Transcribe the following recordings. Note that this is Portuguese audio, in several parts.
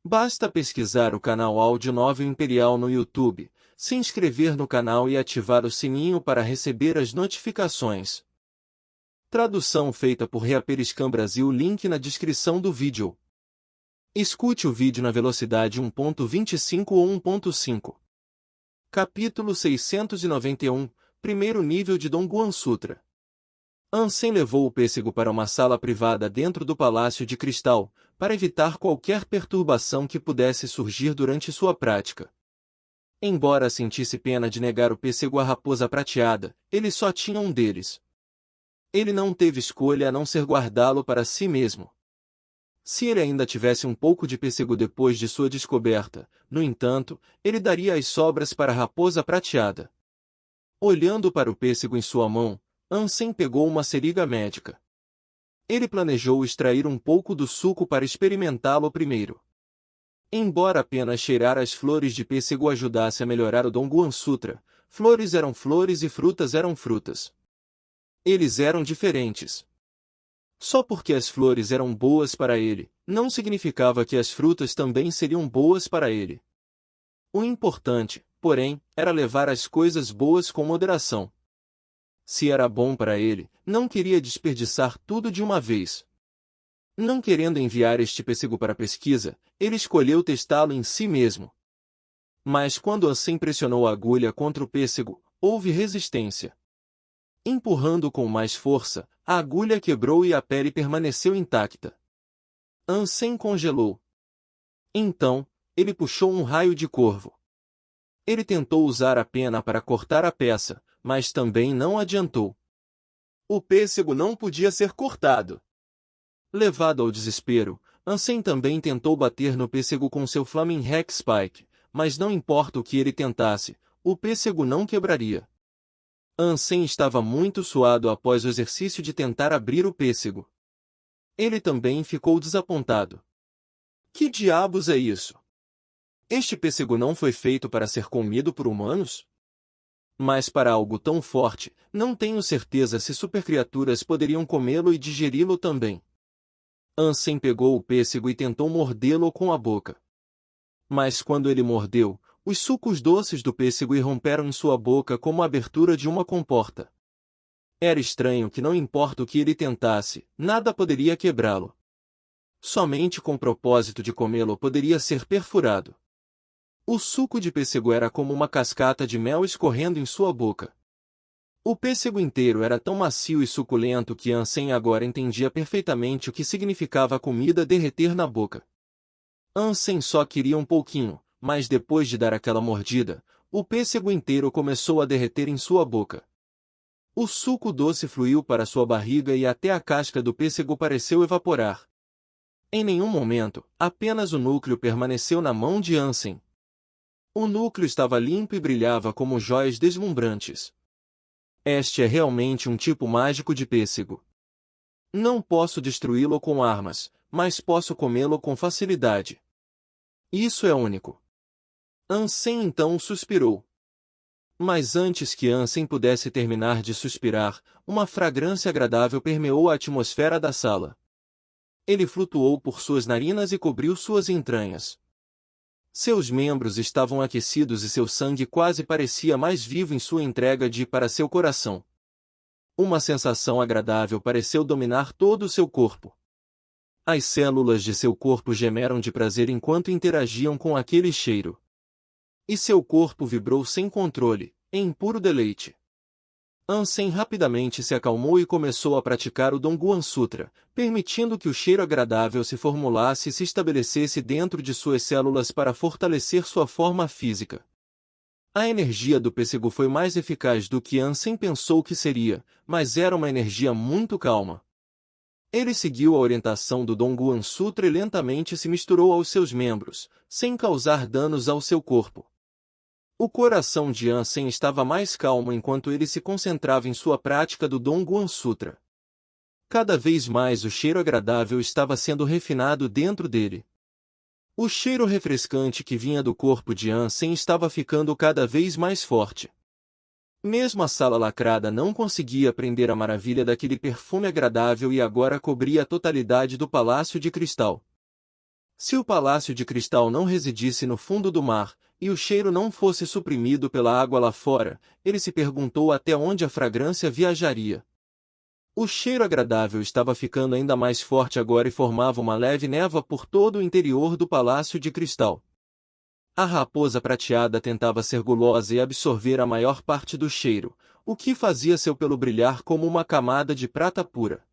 Basta pesquisar o canal Áudio Novel Imperial no YouTube, se inscrever no canal e ativar o sininho para receber as notificações. Tradução feita por Reaperiscan Brasil. Link na descrição do vídeo. Escute o vídeo na velocidade 1.25 ou 1.5. Capítulo 691, Primeiro nível de Dongguan Sutra. Ansem levou o pêssego para uma sala privada dentro do Palácio de Cristal, para evitar qualquer perturbação que pudesse surgir durante sua prática. Embora sentisse pena de negar o pêssego à raposa prateada, ele só tinha um deles. Ele não teve escolha a não ser guardá-lo para si mesmo. Se ele ainda tivesse um pouco de pêssego depois de sua descoberta, no entanto, ele daria as sobras para a raposa prateada. Olhando para o pêssego em sua mão, Ansem pegou uma seringa médica. Ele planejou extrair um pouco do suco para experimentá-lo primeiro. Embora apenas cheirar as flores de pêssego ajudasse a melhorar o Dongguan Sutra, flores eram flores e frutas eram frutas. Eles eram diferentes. Só porque as flores eram boas para ele, não significava que as frutas também seriam boas para ele. O importante, porém, era levar as coisas boas com moderação. Se era bom para ele, não queria desperdiçar tudo de uma vez. Não querendo enviar este pêssego para pesquisa, ele escolheu testá-lo em si mesmo. Mas quando Ansem pressionou a agulha contra o pêssego, houve resistência. Empurrando com mais força, a agulha quebrou e a pele permaneceu intacta. Ansem congelou. Então, ele puxou um raio de corvo. Ele tentou usar a pena para cortar a peça, mas também não adiantou. O pêssego não podia ser cortado. Levado ao desespero, Ansem também tentou bater no pêssego com seu Flaming Hex Spike, mas não importa o que ele tentasse, o pêssego não quebraria. Ansem estava muito suado após o exercício de tentar abrir o pêssego. Ele também ficou desapontado. Que diabos é isso? Este pêssego não foi feito para ser comido por humanos? Mas para algo tão forte, não tenho certeza se supercriaturas poderiam comê-lo e digeri-lo também. Ansem pegou o pêssego e tentou mordê-lo com a boca. Mas quando ele mordeu, os sucos doces do pêssego irromperam em sua boca como a abertura de uma comporta. Era estranho que não importa o que ele tentasse, nada poderia quebrá-lo. Somente com o propósito de comê-lo poderia ser perfurado. O suco de pêssego era como uma cascata de mel escorrendo em sua boca. O pêssego inteiro era tão macio e suculento que Ansem agora entendia perfeitamente o que significava a comida derreter na boca. Ansem só queria um pouquinho, mas depois de dar aquela mordida, o pêssego inteiro começou a derreter em sua boca. O suco doce fluiu para sua barriga e até a casca do pêssego pareceu evaporar. Em nenhum momento, apenas o núcleo permaneceu na mão de Ansem. O núcleo estava limpo e brilhava como joias deslumbrantes. Este é realmente um tipo mágico de pêssego. Não posso destruí-lo com armas, mas posso comê-lo com facilidade. Isso é único. Ansem então suspirou. Mas antes que Ansem pudesse terminar de suspirar, uma fragrância agradável permeou a atmosfera da sala. Ele flutuou por suas narinas e cobriu suas entranhas. Seus membros estavam aquecidos e seu sangue quase parecia mais vivo em sua entrega para seu coração. Uma sensação agradável pareceu dominar todo o seu corpo. As células de seu corpo gemeram de prazer enquanto interagiam com aquele cheiro. E seu corpo vibrou sem controle, em puro deleite. Ansem rapidamente se acalmou e começou a praticar o Dongguan Sutra, permitindo que o cheiro agradável se formulasse e se estabelecesse dentro de suas células para fortalecer sua forma física. A energia do pêssego foi mais eficaz do que Ansem pensou que seria, mas era uma energia muito calma. Ele seguiu a orientação do Dongguan Sutra e lentamente se misturou aos seus membros, sem causar danos ao seu corpo. O coração de Ansem estava mais calmo enquanto ele se concentrava em sua prática do Dongguan Sutra. Cada vez mais o cheiro agradável estava sendo refinado dentro dele. O cheiro refrescante que vinha do corpo de Ansem estava ficando cada vez mais forte. Mesmo a sala lacrada não conseguia prender a maravilha daquele perfume agradável e agora cobria a totalidade do Palácio de Cristal. Se o palácio de cristal não residisse no fundo do mar, e o cheiro não fosse suprimido pela água lá fora, ele se perguntou até onde a fragrância viajaria. O cheiro agradável estava ficando ainda mais forte agora e formava uma leve névoa por todo o interior do palácio de cristal. A raposa prateada tentava ser gulosa e absorver a maior parte do cheiro, o que fazia seu pelo brilhar como uma camada de prata pura.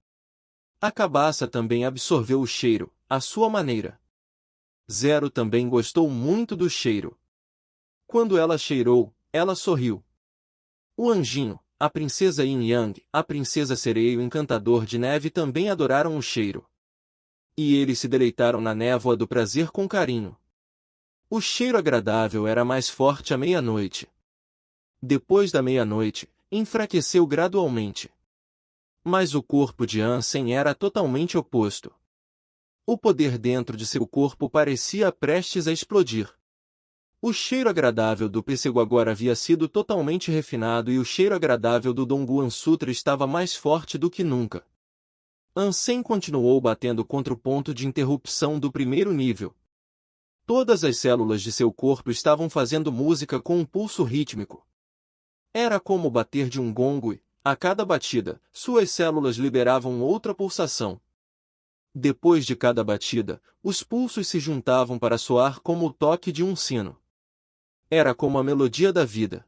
A cabaça também absorveu o cheiro, à sua maneira. Zero também gostou muito do cheiro. Quando ela cheirou, ela sorriu. O anjinho, a princesa Yin Yang, a princesa sereia e o encantador de neve também adoraram o cheiro. E eles se deleitaram na névoa do prazer com carinho. O cheiro agradável era mais forte à meia-noite. Depois da meia-noite, enfraqueceu gradualmente. Mas o corpo de Ansem era totalmente oposto. O poder dentro de seu corpo parecia prestes a explodir. O cheiro agradável do pêssego agora havia sido totalmente refinado e o cheiro agradável do Dongguan Sutra estava mais forte do que nunca. Ansem continuou batendo contra o ponto de interrupção do primeiro nível. Todas as células de seu corpo estavam fazendo música com um pulso rítmico. Era como o bater de um gongo e, a cada batida, suas células liberavam outra pulsação. Depois de cada batida, os pulsos se juntavam para soar como o toque de um sino. Era como a melodia da vida.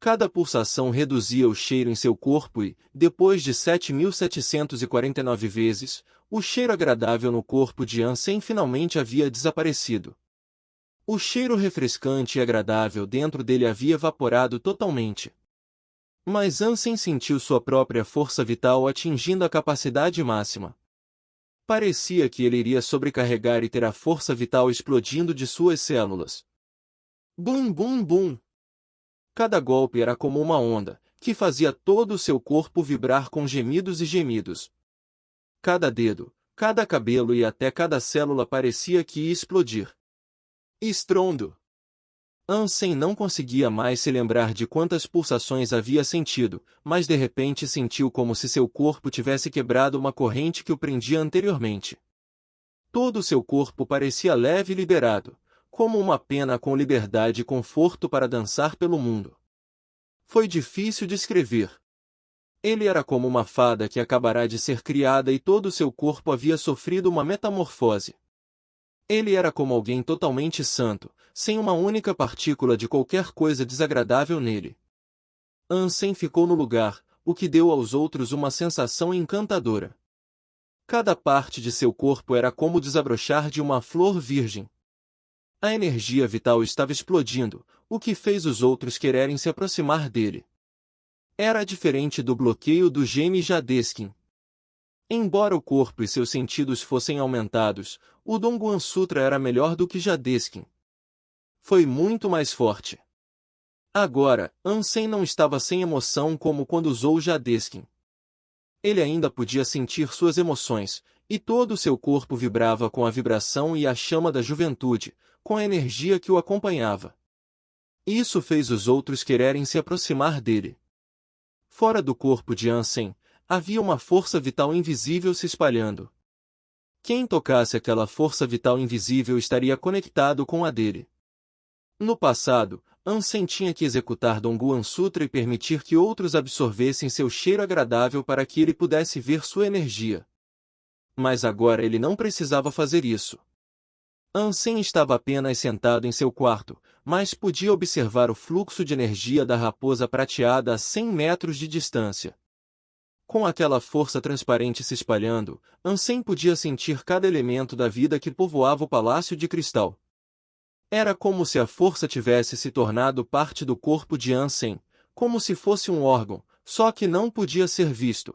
Cada pulsação reduzia o cheiro em seu corpo e, depois de 7.749 vezes, o cheiro agradável no corpo de Ansem finalmente havia desaparecido. O cheiro refrescante e agradável dentro dele havia evaporado totalmente. Mas Ansem sentiu sua própria força vital atingindo a capacidade máxima. Parecia que ele iria sobrecarregar e ter a força vital explodindo de suas células. Bum bum bum! Cada golpe era como uma onda, que fazia todo o seu corpo vibrar com gemidos e gemidos. Cada dedo, cada cabelo e até cada célula parecia que ia explodir. Estrondo! Ansem não conseguia mais se lembrar de quantas pulsações havia sentido, mas de repente sentiu como se seu corpo tivesse quebrado uma corrente que o prendia anteriormente. Todo o seu corpo parecia leve e liberado, como uma pena com liberdade e conforto para dançar pelo mundo. Foi difícil descrever. Ele era como uma fada que acabará de ser criada e todo o seu corpo havia sofrido uma metamorfose. Ele era como alguém totalmente santo, sem uma única partícula de qualquer coisa desagradável nele. Ansem ficou no lugar, o que deu aos outros uma sensação encantadora. Cada parte de seu corpo era como o desabrochar de uma flor virgem. A energia vital estava explodindo, o que fez os outros quererem se aproximar dele. Era diferente do bloqueio do gene Jadeskin. Embora o corpo e seus sentidos fossem aumentados, o Dongguan Sutra era melhor do que Jadeskin. Foi muito mais forte. Agora, Ansem não estava sem emoção como quando usou Jadeskin. Ele ainda podia sentir suas emoções, e todo o seu corpo vibrava com a vibração e a chama da juventude, com a energia que o acompanhava. Isso fez os outros quererem se aproximar dele. Fora do corpo de Ansem, havia uma força vital invisível se espalhando. Quem tocasse aquela força vital invisível estaria conectado com a dele. No passado, Ansem tinha que executar Dongguan Sutra e permitir que outros absorvessem seu cheiro agradável para que ele pudesse ver sua energia. Mas agora ele não precisava fazer isso. Ansem estava apenas sentado em seu quarto, mas podia observar o fluxo de energia da raposa prateada a 100 metros de distância. Com aquela força transparente se espalhando, Ansem podia sentir cada elemento da vida que povoava o palácio de cristal. Era como se a força tivesse se tornado parte do corpo de Ansem, como se fosse um órgão, só que não podia ser visto.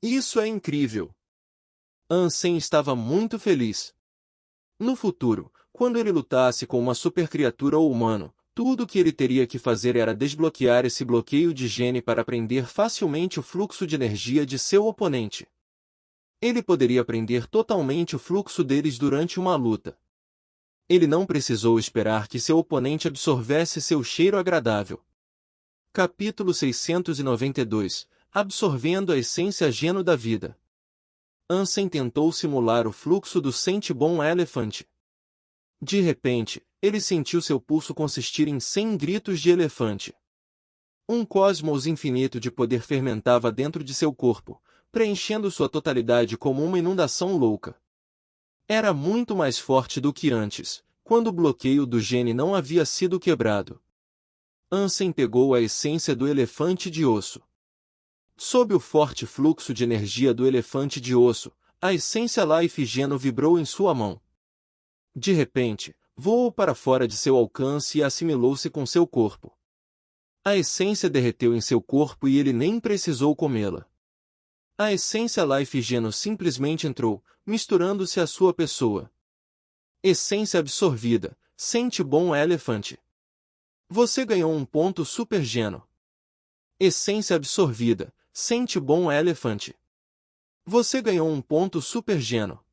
Isso é incrível! Ansem estava muito feliz. No futuro, quando ele lutasse com uma supercriatura ou humano, tudo o que ele teria que fazer era desbloquear esse bloqueio de gene para prender facilmente o fluxo de energia de seu oponente. Ele poderia prender totalmente o fluxo deles durante uma luta. Ele não precisou esperar que seu oponente absorvesse seu cheiro agradável. Capítulo 692 Absorvendo a essência geno da vida. Ansem tentou simular o fluxo do Sentibon Elephant. De repente, ele sentiu seu pulso consistir em 100 gritos de elefante. Um cosmos infinito de poder fermentava dentro de seu corpo, preenchendo sua totalidade como uma inundação louca. Era muito mais forte do que antes, quando o bloqueio do gene não havia sido quebrado. Ansem pegou a essência do elefante de osso. Sob o forte fluxo de energia do elefante de osso, a essência Life Geno vibrou em sua mão. De repente, voou para fora de seu alcance e assimilou-se com seu corpo. A essência derreteu em seu corpo e ele nem precisou comê-la. A essência Life Geno simplesmente entrou, misturando-se à sua pessoa. Essência absorvida, Sentibon Elephant. Você ganhou um ponto Super Geno. Essência absorvida, Sentibon Elephant. Você ganhou um ponto Super Geno.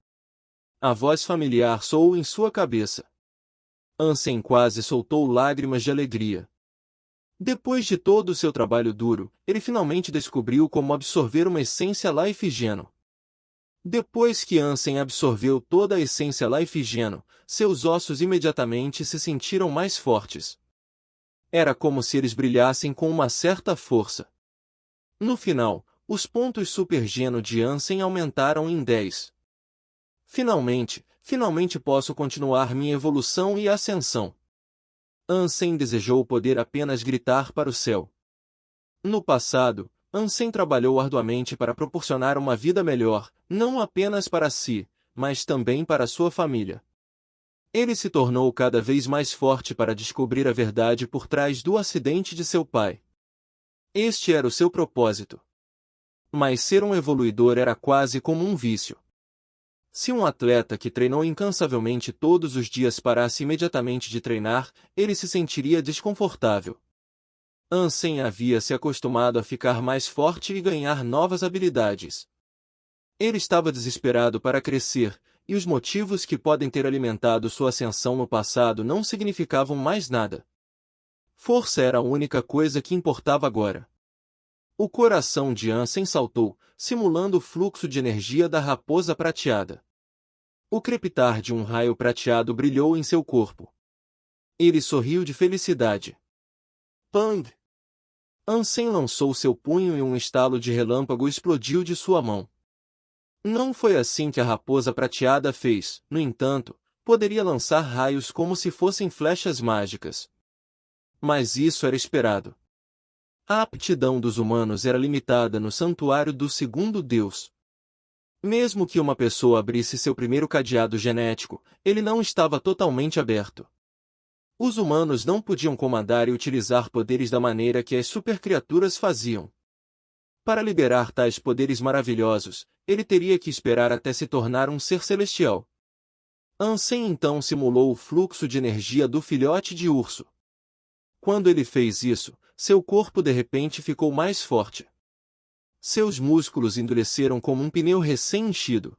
A voz familiar soou em sua cabeça. Ansem quase soltou lágrimas de alegria. Depois de todo o seu trabalho duro, ele finalmente descobriu como absorver uma essência Life Geno. Depois que Ansem absorveu toda a essência Life Geno, seus ossos imediatamente se sentiram mais fortes. Era como se eles brilhassem com uma certa força. No final, os pontos Super Geno de Ansem aumentaram em 10. Finalmente posso continuar minha evolução e ascensão. Ansem desejou poder apenas gritar para o céu. No passado, Ansem trabalhou arduamente para proporcionar uma vida melhor, não apenas para si, mas também para sua família. Ele se tornou cada vez mais forte para descobrir a verdade por trás do acidente de seu pai. Este era o seu propósito. Mas ser um evoluidor era quase como um vício. Se um atleta que treinou incansavelmente todos os dias parasse imediatamente de treinar, ele se sentiria desconfortável. Ansem havia se acostumado a ficar mais forte e ganhar novas habilidades. Ele estava desesperado para crescer, e os motivos que podem ter alimentado sua ascensão no passado não significavam mais nada. Força era a única coisa que importava agora. O coração de Ansem saltou, simulando o fluxo de energia da raposa prateada. O crepitar de um raio prateado brilhou em seu corpo. Ele sorriu de felicidade. Pang! Ansem lançou seu punho e um estalo de relâmpago explodiu de sua mão. Não foi assim que a raposa prateada fez, no entanto, poderia lançar raios como se fossem flechas mágicas. Mas isso era esperado. A aptidão dos humanos era limitada no santuário do segundo Deus. Mesmo que uma pessoa abrisse seu primeiro cadeado genético, ele não estava totalmente aberto. Os humanos não podiam comandar e utilizar poderes da maneira que as supercriaturas faziam. Para liberar tais poderes maravilhosos, ele teria que esperar até se tornar um ser celestial. Ansem então simulou o fluxo de energia do filhote de urso. Quando ele fez isso, seu corpo de repente ficou mais forte. Seus músculos endureceram como um pneu recém-enchido.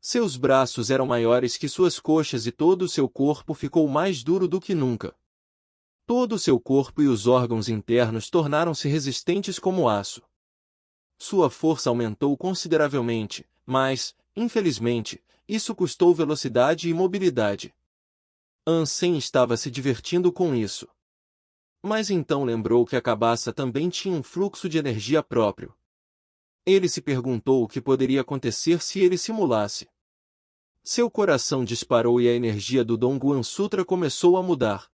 Seus braços eram maiores que suas coxas e todo o seu corpo ficou mais duro do que nunca. Todo o seu corpo e os órgãos internos tornaram-se resistentes como aço. Sua força aumentou consideravelmente, mas, infelizmente, isso custou velocidade e mobilidade. Ansem estava se divertindo com isso. Mas então lembrou que a cabaça também tinha um fluxo de energia próprio. Ele se perguntou o que poderia acontecer se ele simulasse. Seu coração disparou e a energia do Dongguan Sutra começou a mudar.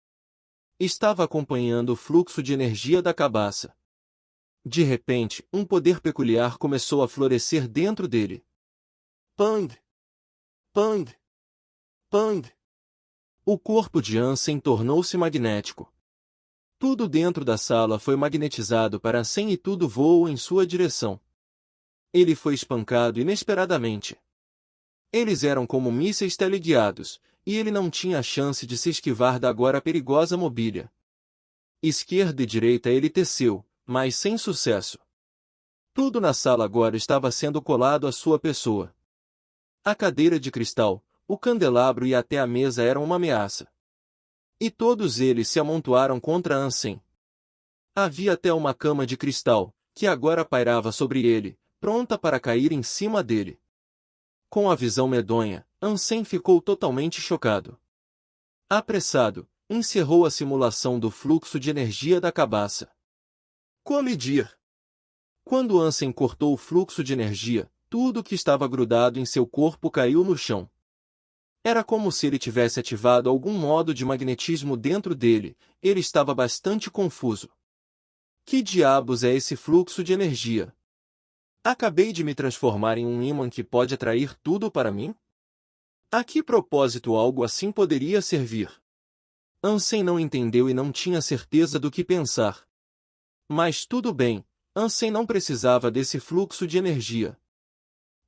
Estava acompanhando o fluxo de energia da cabaça. De repente, um poder peculiar começou a florescer dentro dele. Pang! Pang! Pang! O corpo de Ansem tornou-se magnético. Tudo dentro da sala foi magnetizado para Ansem e tudo voou em sua direção. Ele foi espancado inesperadamente. Eles eram como mísseis teleguiados, e ele não tinha a chance de se esquivar da agora perigosa mobília. Esquerda e direita ele teceu, mas sem sucesso. Tudo na sala agora estava sendo colado à sua pessoa. A cadeira de cristal, o candelabro e até a mesa eram uma ameaça. E todos eles se amontoaram contra Ansem. Havia até uma cama de cristal, que agora pairava sobre ele, pronta para cair em cima dele. Com a visão medonha, Ansem ficou totalmente chocado. Apressado, encerrou a simulação do fluxo de energia da cabaça. Como medir? Quando Ansem cortou o fluxo de energia, tudo que estava grudado em seu corpo caiu no chão. Era como se ele tivesse ativado algum modo de magnetismo dentro dele. Ele estava bastante confuso. Que diabos é esse fluxo de energia? Acabei de me transformar em um ímã que pode atrair tudo para mim? A que propósito algo assim poderia servir? Ansem não entendeu e não tinha certeza do que pensar. Mas tudo bem, Ansem não precisava desse fluxo de energia.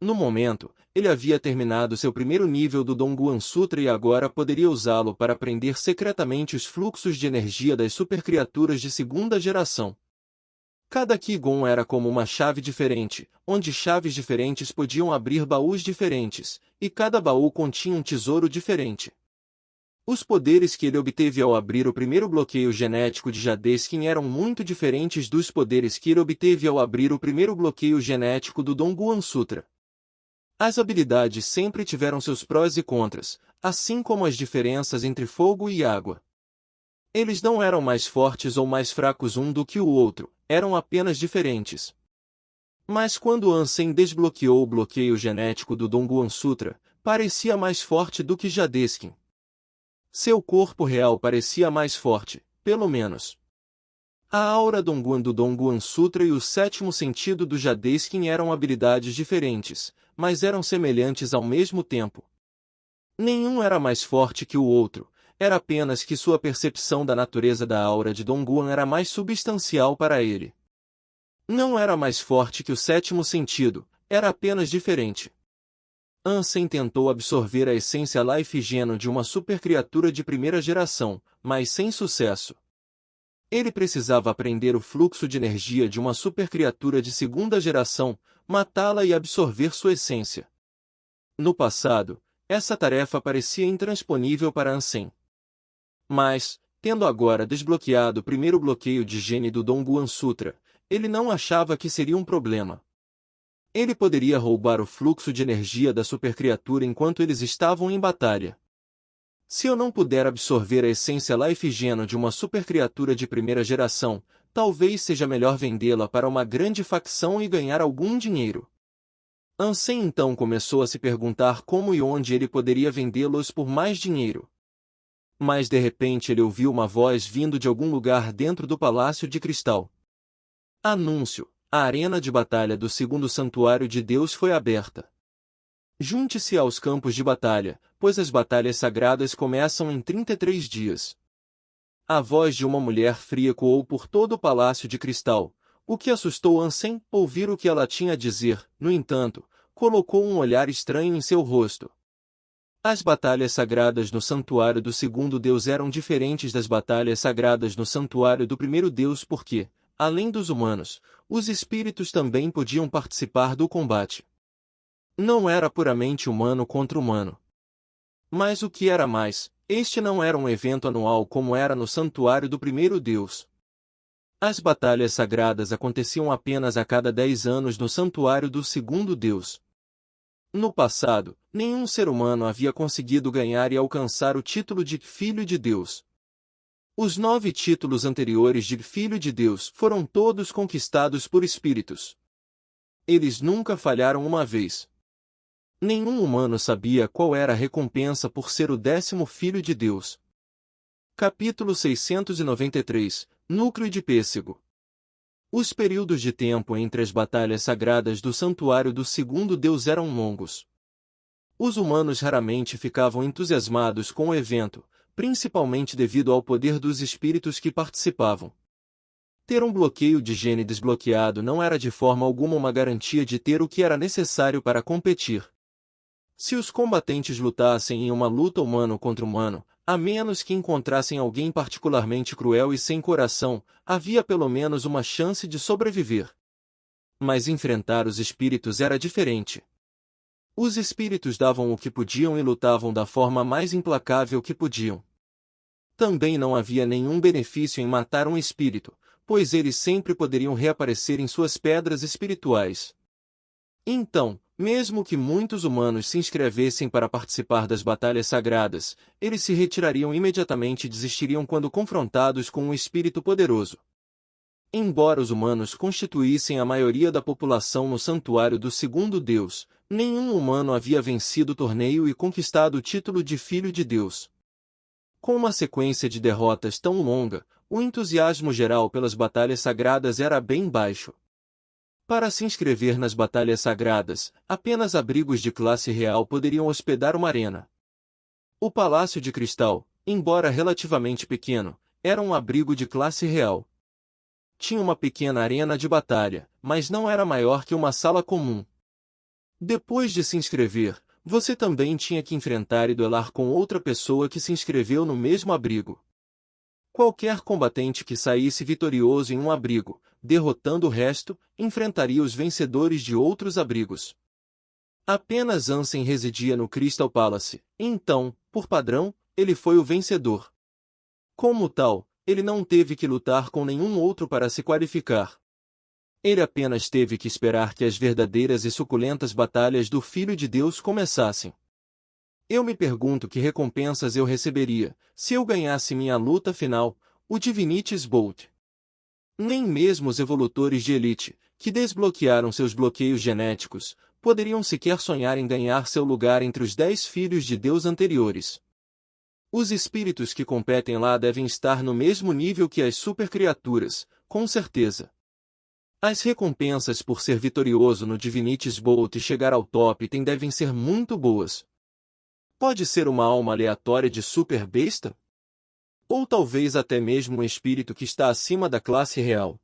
No momento, ele havia terminado seu primeiro nível do Dongguan Sutra e agora poderia usá-lo para aprender secretamente os fluxos de energia das supercriaturas de segunda geração. Cada Qigong era como uma chave diferente, onde chaves diferentes podiam abrir baús diferentes, e cada baú continha um tesouro diferente. Os poderes que ele obteve ao abrir o primeiro bloqueio genético de Jadeskin eram muito diferentes dos poderes que ele obteve ao abrir o primeiro bloqueio genético do Dongguan Sutra. As habilidades sempre tiveram seus prós e contras, assim como as diferenças entre fogo e água. Eles não eram mais fortes ou mais fracos um do que o outro, eram apenas diferentes. Mas quando Ansem desbloqueou o bloqueio genético do Dongguan Sutra, parecia mais forte do que Jadeskin. Seu corpo real parecia mais forte, pelo menos. A aura Dongguan do Dongguan Sutra e o sétimo sentido do Jadeskin eram habilidades diferentes, mas eram semelhantes ao mesmo tempo. Nenhum era mais forte que o outro, era apenas que sua percepção da natureza da aura de Dongguan era mais substancial para ele. Não era mais forte que o sétimo sentido, era apenas diferente. Ansem tentou absorver a essência Life Geno de uma supercriatura de primeira geração, mas sem sucesso. Ele precisava aprender o fluxo de energia de uma supercriatura de segunda geração, matá-la e absorver sua essência. No passado, essa tarefa parecia intransponível para Ansem. Mas, tendo agora desbloqueado o primeiro bloqueio de gene do Dongguan Sutra, ele não achava que seria um problema. Ele poderia roubar o fluxo de energia da supercriatura enquanto eles estavam em batalha. Se eu não puder absorver a essência Life Geno de uma supercriatura de primeira geração, talvez seja melhor vendê-la para uma grande facção e ganhar algum dinheiro. Ansem então começou a se perguntar como e onde ele poderia vendê-los por mais dinheiro. Mas de repente ele ouviu uma voz vindo de algum lugar dentro do Palácio de Cristal. Anúncio: a arena de batalha do segundo santuário de Deus foi aberta. Junte-se aos campos de batalha, pois as batalhas sagradas começam em 33 dias. A voz de uma mulher fria ecoou por todo o Palácio de Cristal, o que assustou Ansem. Ouvir o que ela tinha a dizer, no entanto, colocou um olhar estranho em seu rosto. As batalhas sagradas no santuário do segundo Deus eram diferentes das batalhas sagradas no santuário do primeiro Deus porque, além dos humanos, os espíritos também podiam participar do combate. Não era puramente humano contra humano. Mas o que era mais, este não era um evento anual como era no santuário do primeiro Deus. As batalhas sagradas aconteciam apenas a cada 10 anos no santuário do segundo Deus. No passado, nenhum ser humano havia conseguido ganhar e alcançar o título de Filho de Deus. Os 9 títulos anteriores de Filho de Deus foram todos conquistados por espíritos. Eles nunca falharam uma vez. Nenhum humano sabia qual era a recompensa por ser o 10º Filho de Deus. Capítulo 693, Núcleo de Pêssego. Os períodos de tempo entre as batalhas sagradas do santuário do segundo Deus eram longos. Os humanos raramente ficavam entusiasmados com o evento, principalmente devido ao poder dos espíritos que participavam. Ter um bloqueio de gene desbloqueado não era de forma alguma uma garantia de ter o que era necessário para competir. Se os combatentes lutassem em uma luta humano contra humano, a menos que encontrassem alguém particularmente cruel e sem coração, havia pelo menos uma chance de sobreviver. Mas enfrentar os espíritos era diferente. Os espíritos davam o que podiam e lutavam da forma mais implacável que podiam. Também não havia nenhum benefício em matar um espírito, pois eles sempre poderiam reaparecer em suas pedras espirituais. Então, Mesmo que muitos humanos se inscrevessem para participar das batalhas sagradas, eles se retirariam imediatamente e desistiriam quando confrontados com um espírito poderoso. Embora os humanos constituíssem a maioria da população no santuário do segundo Deus, nenhum humano havia vencido o torneio e conquistado o título de Filho de Deus. Com uma sequência de derrotas tão longa, o entusiasmo geral pelas batalhas sagradas era bem baixo. Para se inscrever nas batalhas sagradas, apenas abrigos de classe real poderiam hospedar uma arena. O Palácio de Cristal, embora relativamente pequeno, era um abrigo de classe real. Tinha uma pequena arena de batalha, mas não era maior que uma sala comum. Depois de se inscrever, você também tinha que enfrentar e duelar com outra pessoa que se inscreveu no mesmo abrigo. Qualquer combatente que saísse vitorioso em um abrigo, derrotando o resto, enfrentaria os vencedores de outros abrigos. Apenas Ansem residia no Crystal Palace, então, por padrão, ele foi o vencedor. Como tal, ele não teve que lutar com nenhum outro para se qualificar. Ele apenas teve que esperar que as verdadeiras e suculentas batalhas do Filho de Deus começassem. Eu me pergunto que recompensas eu receberia, se eu ganhasse minha luta final, o Divinity's Bolt. Nem mesmo os evolutores de elite, que desbloquearam seus bloqueios genéticos, poderiam sequer sonhar em ganhar seu lugar entre os 10 filhos de Deus anteriores. Os espíritos que competem lá devem estar no mesmo nível que as supercriaturas, com certeza. As recompensas por ser vitorioso no Divinity's Bolt e chegar ao top 10 devem ser muito boas. Pode ser uma alma aleatória de super besta? Ou talvez até mesmo um espírito que está acima da classe real.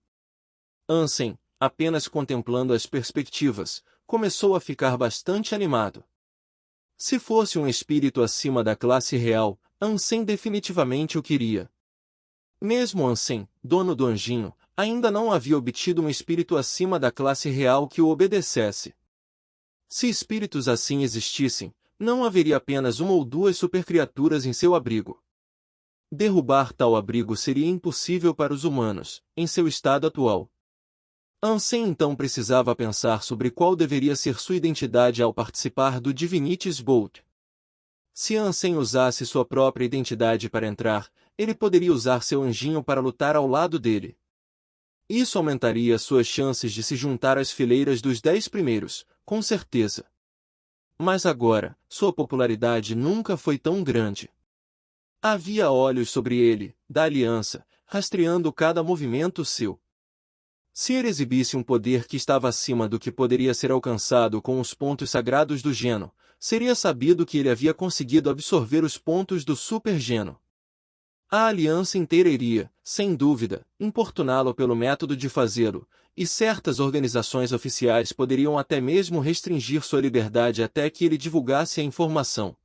Ansem, apenas contemplando as perspectivas, começou a ficar bastante animado. Se fosse um espírito acima da classe real, Ansem definitivamente o queria. Mesmo Ansem, dono do anjinho, ainda não havia obtido um espírito acima da classe real que o obedecesse. Se espíritos assim existissem, não haveria apenas uma ou duas supercriaturas em seu abrigo. Derrubar tal abrigo seria impossível para os humanos, em seu estado atual. Ansem então precisava pensar sobre qual deveria ser sua identidade ao participar do Divinity's Bolt. Se Ansem usasse sua própria identidade para entrar, ele poderia usar seu anjinho para lutar ao lado dele. Isso aumentaria suas chances de se juntar às fileiras dos 10 primeiros, com certeza. Mas agora, sua popularidade nunca foi tão grande. Havia olhos sobre ele, da aliança, rastreando cada movimento seu. Se ele exibisse um poder que estava acima do que poderia ser alcançado com os pontos sagrados do Geno, seria sabido que ele havia conseguido absorver os pontos do Super Geno. A aliança inteira iria, sem dúvida, importuná-lo pelo método de fazê-lo, e certas organizações oficiais poderiam até mesmo restringir sua liberdade até que ele divulgasse a informação.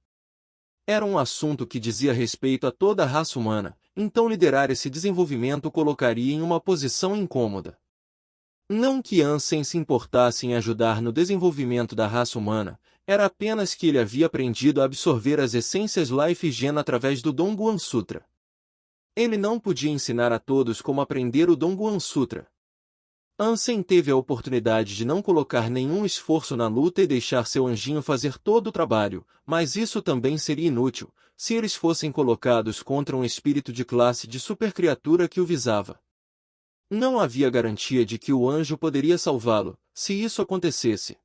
Era um assunto que dizia respeito a toda a raça humana, então liderar esse desenvolvimento o colocaria em uma posição incômoda. Não que Ansem se importasse em ajudar no desenvolvimento da raça humana, era apenas que ele havia aprendido a absorver as essências Life Gen através do Dongguan Sutra. Ele não podia ensinar a todos como aprender o Dongguan Sutra. Ansem teve a oportunidade de não colocar nenhum esforço na luta e deixar seu anjinho fazer todo o trabalho, mas isso também seria inútil, se eles fossem colocados contra um espírito de classe de supercriatura que o visava. Não havia garantia de que o anjo poderia salvá-lo, se isso acontecesse.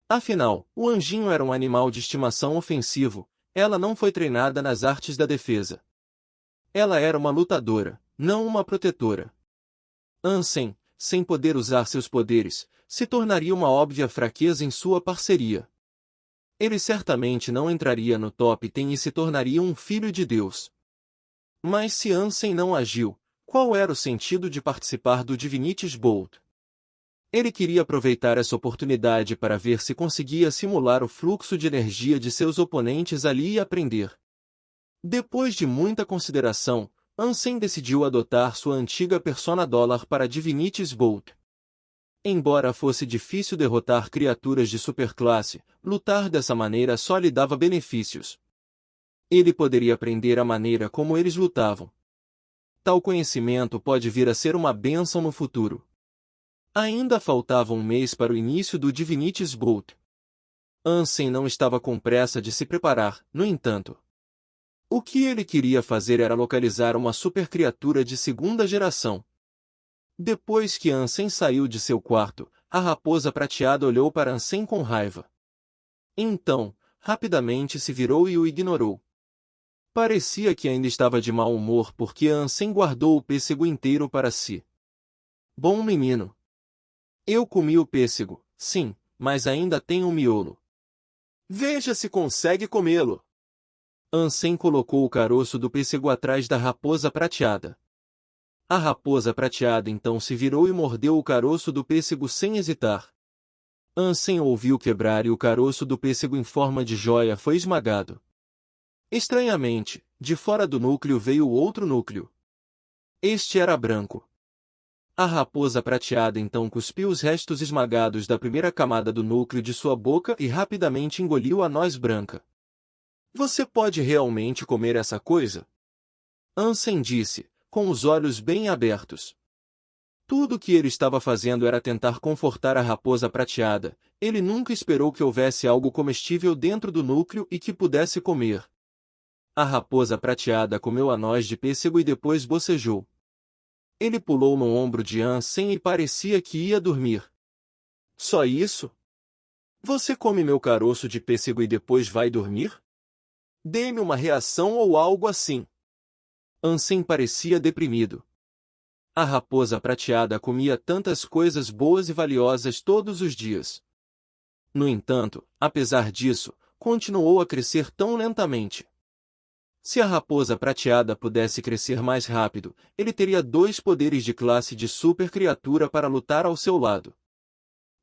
Afinal, o anjinho era um animal de estimação ofensivo, ela não foi treinada nas artes da defesa. Ela era uma lutadora, não uma protetora. Ansem, sem poder usar seus poderes, se tornaria uma óbvia fraqueza em sua parceria. Ele certamente não entraria no top 10 e se tornaria um filho de Deus. Mas se Ansem não agiu, qual era o sentido de participar do Divinity's Bolt? Ele queria aproveitar essa oportunidade para ver se conseguia simular o fluxo de energia de seus oponentes ali e aprender. Depois de muita consideração, Ansem decidiu adotar sua antiga persona dólar para Divinity's Bolt. Embora fosse difícil derrotar criaturas de superclasse, lutar dessa maneira só lhe dava benefícios. Ele poderia aprender a maneira como eles lutavam. Tal conhecimento pode vir a ser uma bênção no futuro. Ainda faltava um mês para o início do Divinity's Bolt. Ansem não estava com pressa de se preparar, no entanto. O que ele queria fazer era localizar uma supercriatura de segunda geração. Depois que Ansem saiu de seu quarto, a raposa prateada olhou para Ansem com raiva. Então, rapidamente se virou e o ignorou. Parecia que ainda estava de mau humor porque Ansem guardou o pêssego inteiro para si. Bom menino. Eu comi o pêssego, sim, mas ainda tem um miolo. Veja se consegue comê-lo. Ansem colocou o caroço do pêssego atrás da raposa prateada. A raposa prateada então se virou e mordeu o caroço do pêssego sem hesitar. Ansem ouviu quebrar e o caroço do pêssego em forma de joia foi esmagado. Estranhamente, de fora do núcleo veio outro núcleo. Este era branco. A raposa prateada então cuspiu os restos esmagados da primeira camada do núcleo de sua boca e rapidamente engoliu a noz branca. Você pode realmente comer essa coisa? Ansem disse, com os olhos bem abertos. Tudo o que ele estava fazendo era tentar confortar a raposa prateada. Ele nunca esperou que houvesse algo comestível dentro do núcleo e que pudesse comer. A raposa prateada comeu a noz de pêssego e depois bocejou. Ele pulou no ombro de Ansem e parecia que ia dormir. Só isso? Você come meu caroço de pêssego e depois vai dormir? Dê-me uma reação ou algo assim. Ansem parecia deprimido. A raposa prateada comia tantas coisas boas e valiosas todos os dias. No entanto, apesar disso, continuou a crescer tão lentamente. Se a raposa prateada pudesse crescer mais rápido, ele teria 2 poderes de classe de supercriatura para lutar ao seu lado.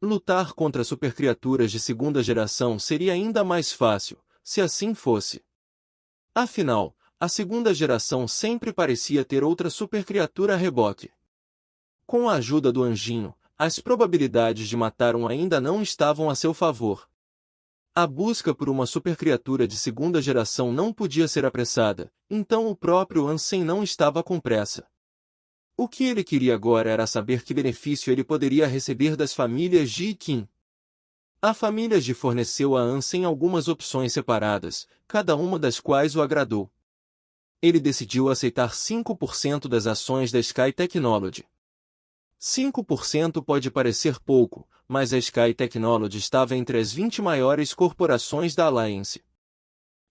Lutar contra supercriaturas de segunda geração seria ainda mais fácil, se assim fosse. Afinal, a segunda geração sempre parecia ter outra supercriatura a reboque. Com a ajuda do anjinho, as probabilidades de matar um ainda não estavam a seu favor. A busca por uma supercriatura de segunda geração não podia ser apressada, então o próprio Ansem não estava com pressa. O que ele queria agora era saber que benefício ele poderia receber das famílias Ji e Qin. A família Ji forneceu a Ansem algumas opções separadas, cada uma das quais o agradou. Ele decidiu aceitar 5% das ações da Sky Technology. 5% pode parecer pouco, mas a Sky Technology estava entre as 20 maiores corporações da Alliance.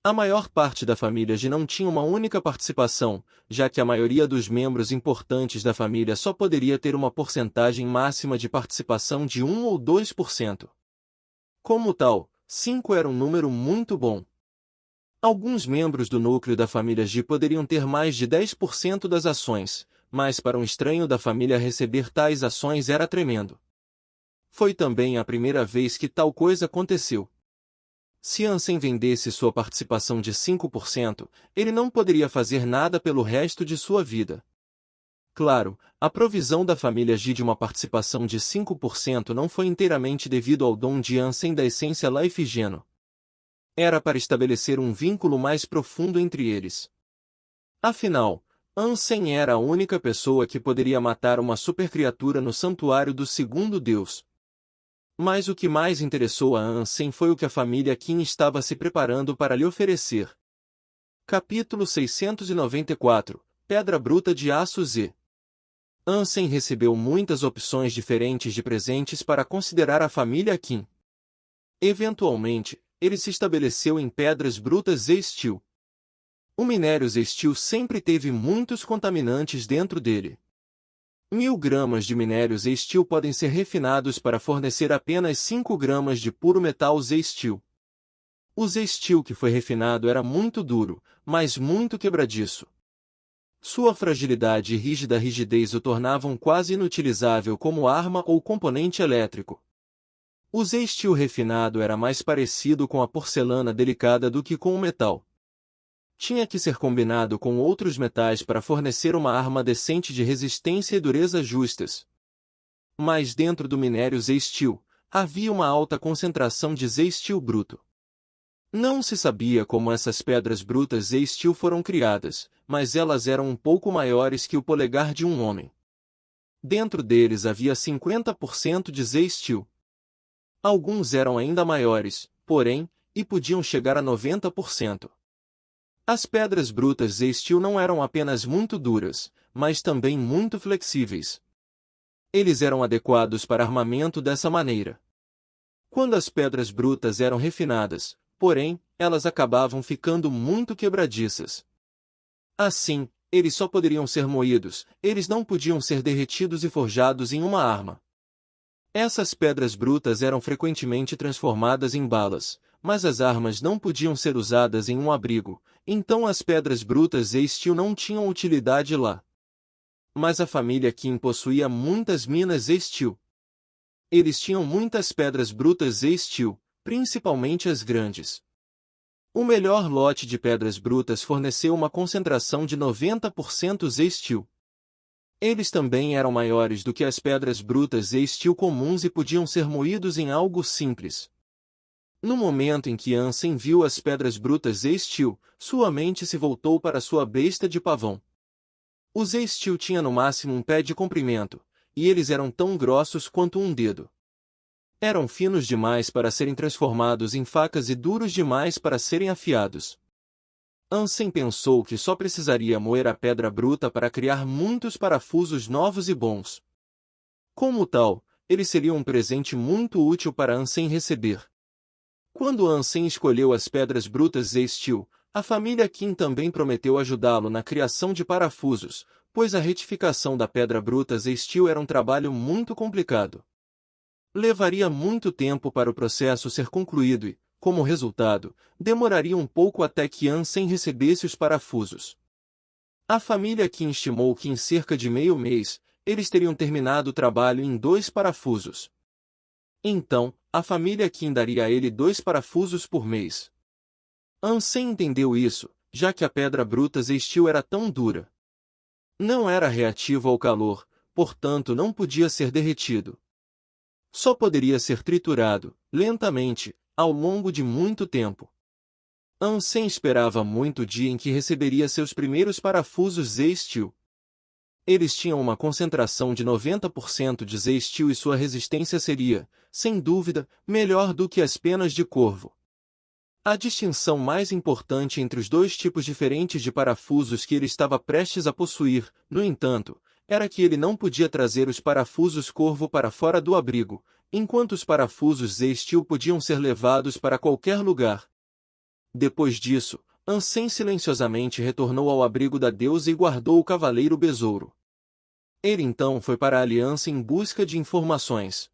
A maior parte da família Ji não tinha uma única participação, já que a maioria dos membros importantes da família só poderia ter uma porcentagem máxima de participação de 1 ou 2%. Como tal, 5 era um número muito bom. Alguns membros do núcleo da família Ji poderiam ter mais de 10% das ações, mas para um estranho da família receber tais ações era tremendo. Foi também a primeira vez que tal coisa aconteceu. Se Ansem vendesse sua participação de 5%, ele não poderia fazer nada pelo resto de sua vida. Claro, a provisão da família Ji de uma participação de 5% não foi inteiramente devido ao dom de Ansem da essência Life Geno. Era para estabelecer um vínculo mais profundo entre eles. Afinal, Ansem era a única pessoa que poderia matar uma supercriatura no santuário do segundo deus. Mas o que mais interessou a Ansem foi o que a família Qin estava se preparando para lhe oferecer. Capítulo 694 – Pedra Bruta de Aço Z. Ansem recebeu muitas opções diferentes de presentes para considerar a família Qin. Eventualmente, ele se estabeleceu em pedras brutas Z-Steel. O minério Z-Steel sempre teve muitos contaminantes dentro dele. 1000 gramas de minério Z-Steel podem ser refinados para fornecer apenas 5 gramas de puro metal Z-Steel. O Z-Steel que foi refinado era muito duro, mas muito quebradiço. Sua fragilidade e rígida rigidez o tornavam quase inutilizável como arma ou componente elétrico. O Z-Steel refinado era mais parecido com a porcelana delicada do que com o metal. Tinha que ser combinado com outros metais para fornecer uma arma decente de resistência e dureza justas. Mas dentro do minério Z-Steel, havia uma alta concentração de Z-Steel bruto. Não se sabia como essas pedras brutas Z-Steel foram criadas, mas elas eram um pouco maiores que o polegar de um homem. Dentro deles havia 50% de Z-Steel. Alguns eram ainda maiores, porém, e podiam chegar a 90%. As pedras brutas e steel não eram apenas muito duras, mas também muito flexíveis. Eles eram adequados para armamento dessa maneira. Quando as pedras brutas eram refinadas, porém, elas acabavam ficando muito quebradiças. Assim, eles só poderiam ser moídos, eles não podiam ser derretidos e forjados em uma arma. Essas pedras brutas eram frequentemente transformadas em balas, mas as armas não podiam ser usadas em um abrigo, então as pedras brutas e steel não tinham utilidade lá. Mas a família Kim possuía muitas minas e steel. Eles tinham muitas pedras brutas e steel, principalmente as grandes. O melhor lote de pedras brutas forneceu uma concentração de 90% e steel. Eles também eram maiores do que as pedras brutas e steel comuns e podiam ser moídos em algo simples. No momento em que Ansem viu as pedras brutas e steel, sua mente se voltou para sua besta de pavão. Os steel tinham no máximo um pé de comprimento, e eles eram tão grossos quanto um dedo. Eram finos demais para serem transformados em facas e duros demais para serem afiados. Ansem pensou que só precisaria moer a pedra bruta para criar muitos parafusos novos e bons. Como tal, ele seria um presente muito útil para Ansem receber. Quando Ansem escolheu as pedras brutas e steel, a família Kim também prometeu ajudá-lo na criação de parafusos, pois a retificação da pedra bruta e steel era um trabalho muito complicado. Levaria muito tempo para o processo ser concluído e, como resultado, demoraria um pouco até que Ansem recebesse os parafusos. A família Kim estimou que em cerca de meio mês, eles teriam terminado o trabalho em 2 parafusos. Então, a família Kim daria a ele 2 parafusos por mês. Ansem entendeu isso, já que a pedra bruta e steel era tão dura. Não era reativo ao calor, portanto não podia ser derretido. Só poderia ser triturado, lentamente, ao longo de muito tempo. Ansem esperava muito o dia em que receberia seus primeiros parafusos Z-Steel. Eles tinham uma concentração de 90% de Z-Steel e sua resistência seria, sem dúvida, melhor do que as penas de corvo. A distinção mais importante entre os 2 tipos diferentes de parafusos que ele estava prestes a possuir, no entanto, era que ele não podia trazer os parafusos corvo para fora do abrigo, enquanto os parafusos Z-Steel podiam ser levados para qualquer lugar. Depois disso, Ansem silenciosamente retornou ao abrigo da deusa e guardou o cavaleiro besouro. Ele então foi para a Aliança em busca de informações.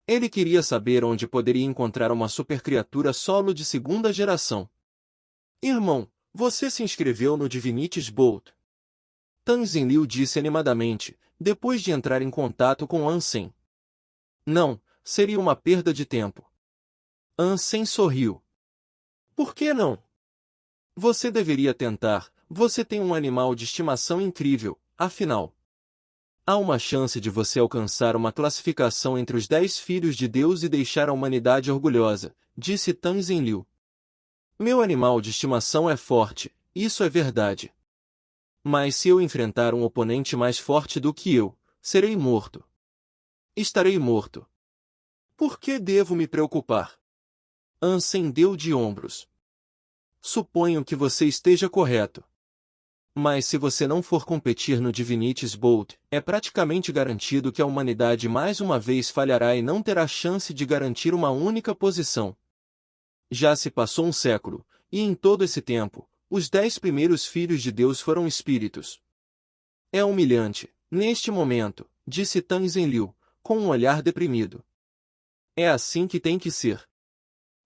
Ele queria saber onde poderia encontrar uma supercriatura solo de 2ª geração. Irmão, você se inscreveu no Divinity's Bolt? Tan Zenliu disse animadamente, depois de entrar em contato com Ansem. Não, seria uma perda de tempo. Ansem sorriu. Por que não? Você deveria tentar, você tem um animal de estimação incrível, afinal. Há uma chance de você alcançar uma classificação entre os 10 filhos de Deus e deixar a humanidade orgulhosa, disse Tan Zenliu. Meu animal de estimação é forte, isso é verdade. Mas se eu enfrentar um oponente mais forte do que eu, serei morto. Estarei morto. Por que devo me preocupar? Ansem deu de ombros. Suponho que você esteja correto. Mas se você não for competir no Divinity's Bolt, é praticamente garantido que a humanidade mais uma vez falhará e não terá chance de garantir uma única posição. Já se passou um século, e em todo esse tempo, os 10 primeiros filhos de Deus foram espíritos. É humilhante, neste momento, disse Tan Zenliu, com um olhar deprimido. É assim que tem que ser.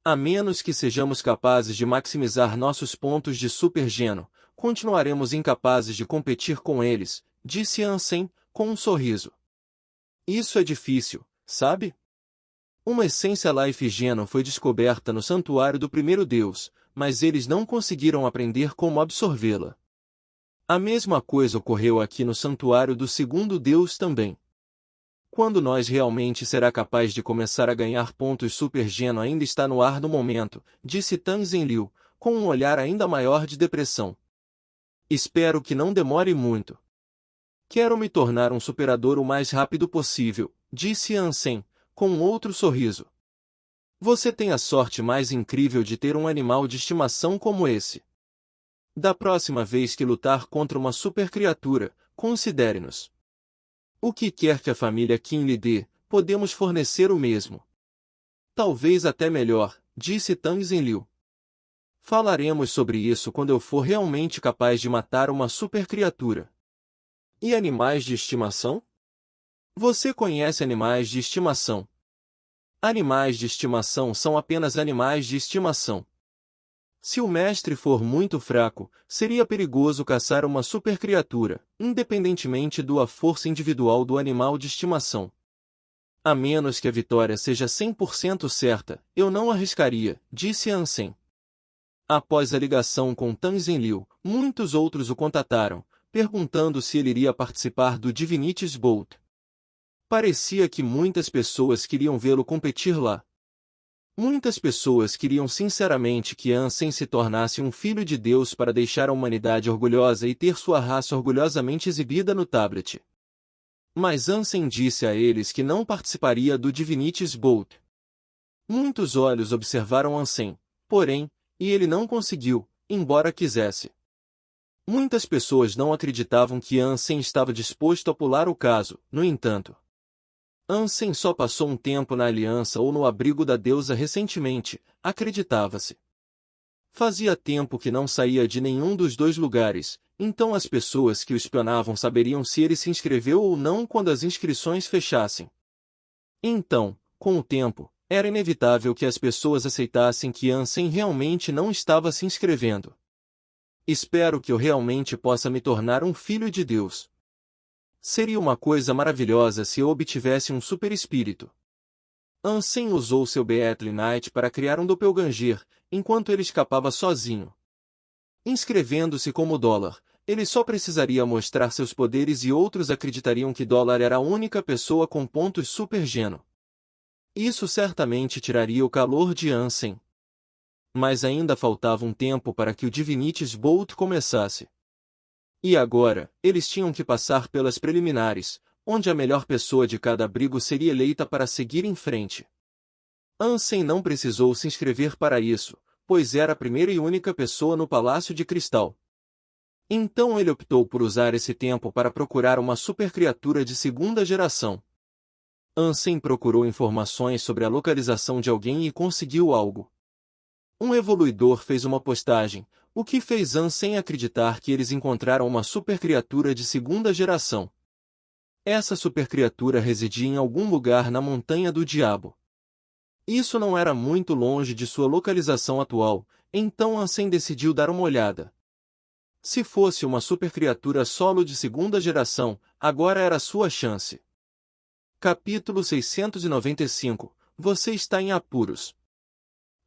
A menos que sejamos capazes de maximizar nossos pontos de supergeno, continuaremos incapazes de competir com eles, disse Ansem, com um sorriso. Isso é difícil, sabe? Uma essência Life Geno foi descoberta no santuário do primeiro Deus, mas eles não conseguiram aprender como absorvê-la. A mesma coisa ocorreu aqui no santuário do segundo Deus também. Quando nós realmente será capaz de começar a ganhar pontos supergeno ainda está no ar no momento, disse Tan Zenliu, com um olhar ainda maior de depressão. Espero que não demore muito. Quero me tornar um superador o mais rápido possível, disse Ansem, com um outro sorriso. Você tem a sorte mais incrível de ter um animal de estimação como esse. Da próxima vez que lutar contra uma supercriatura, considere-nos. O que quer que a família Kim lhe dê, podemos fornecer o mesmo. Talvez até melhor, disse Tang Zenliu. Falaremos sobre isso quando eu for realmente capaz de matar uma supercriatura. E animais de estimação? Você conhece animais de estimação? Animais de estimação são apenas animais de estimação. Se o mestre for muito fraco, seria perigoso caçar uma supercriatura, independentemente da força individual do animal de estimação. A menos que a vitória seja 100% certa, eu não arriscaria, disse Ansem. Após a ligação com Tang Zenliu, muitos outros o contataram, perguntando se ele iria participar do Divinities Bolt. Parecia que muitas pessoas queriam vê-lo competir lá. Muitas pessoas queriam sinceramente que Ansem se tornasse um filho de Deus para deixar a humanidade orgulhosa e ter sua raça orgulhosamente exibida no tablet. Mas Ansem disse a eles que não participaria do Divinities Bolt. Muitos olhos observaram Ansem, porém, e ele não conseguiu, embora quisesse. Muitas pessoas não acreditavam que Ansem estava disposto a pular o caso, no entanto. Ansem só passou um tempo na aliança ou no abrigo da deusa recentemente, acreditava-se. Fazia tempo que não saía de nenhum dos dois lugares, então as pessoas que o espionavam saberiam se ele se inscreveu ou não quando as inscrições fechassem. Então, com o tempo, era inevitável que as pessoas aceitassem que Ansem realmente não estava se inscrevendo. Espero que eu realmente possa me tornar um filho de Deus. Seria uma coisa maravilhosa se eu obtivesse um super-espírito. Ansem usou seu Beatle Knight para criar um doppelganger, enquanto ele escapava sozinho. Inscrevendo-se como Dólar, ele só precisaria mostrar seus poderes e outros acreditariam que Dólar era a única pessoa com pontos super-geno. Isso certamente tiraria o calor de Ansem. Mas ainda faltava um tempo para que o Divinities Bolt começasse. E agora, eles tinham que passar pelas preliminares, onde a melhor pessoa de cada abrigo seria eleita para seguir em frente. Ansem não precisou se inscrever para isso, pois era a primeira e única pessoa no Palácio de Cristal. Então ele optou por usar esse tempo para procurar uma supercriatura de segunda geração. Ansem procurou informações sobre a localização de alguém e conseguiu algo. Um evoluidor fez uma postagem, o que fez Ansem acreditar que eles encontraram uma supercriatura de segunda geração. Essa supercriatura residia em algum lugar na Montanha do Diabo. Isso não era muito longe de sua localização atual, então Ansem decidiu dar uma olhada. Se fosse uma supercriatura solo de segunda geração, agora era sua chance. Capítulo 695 Você está em apuros.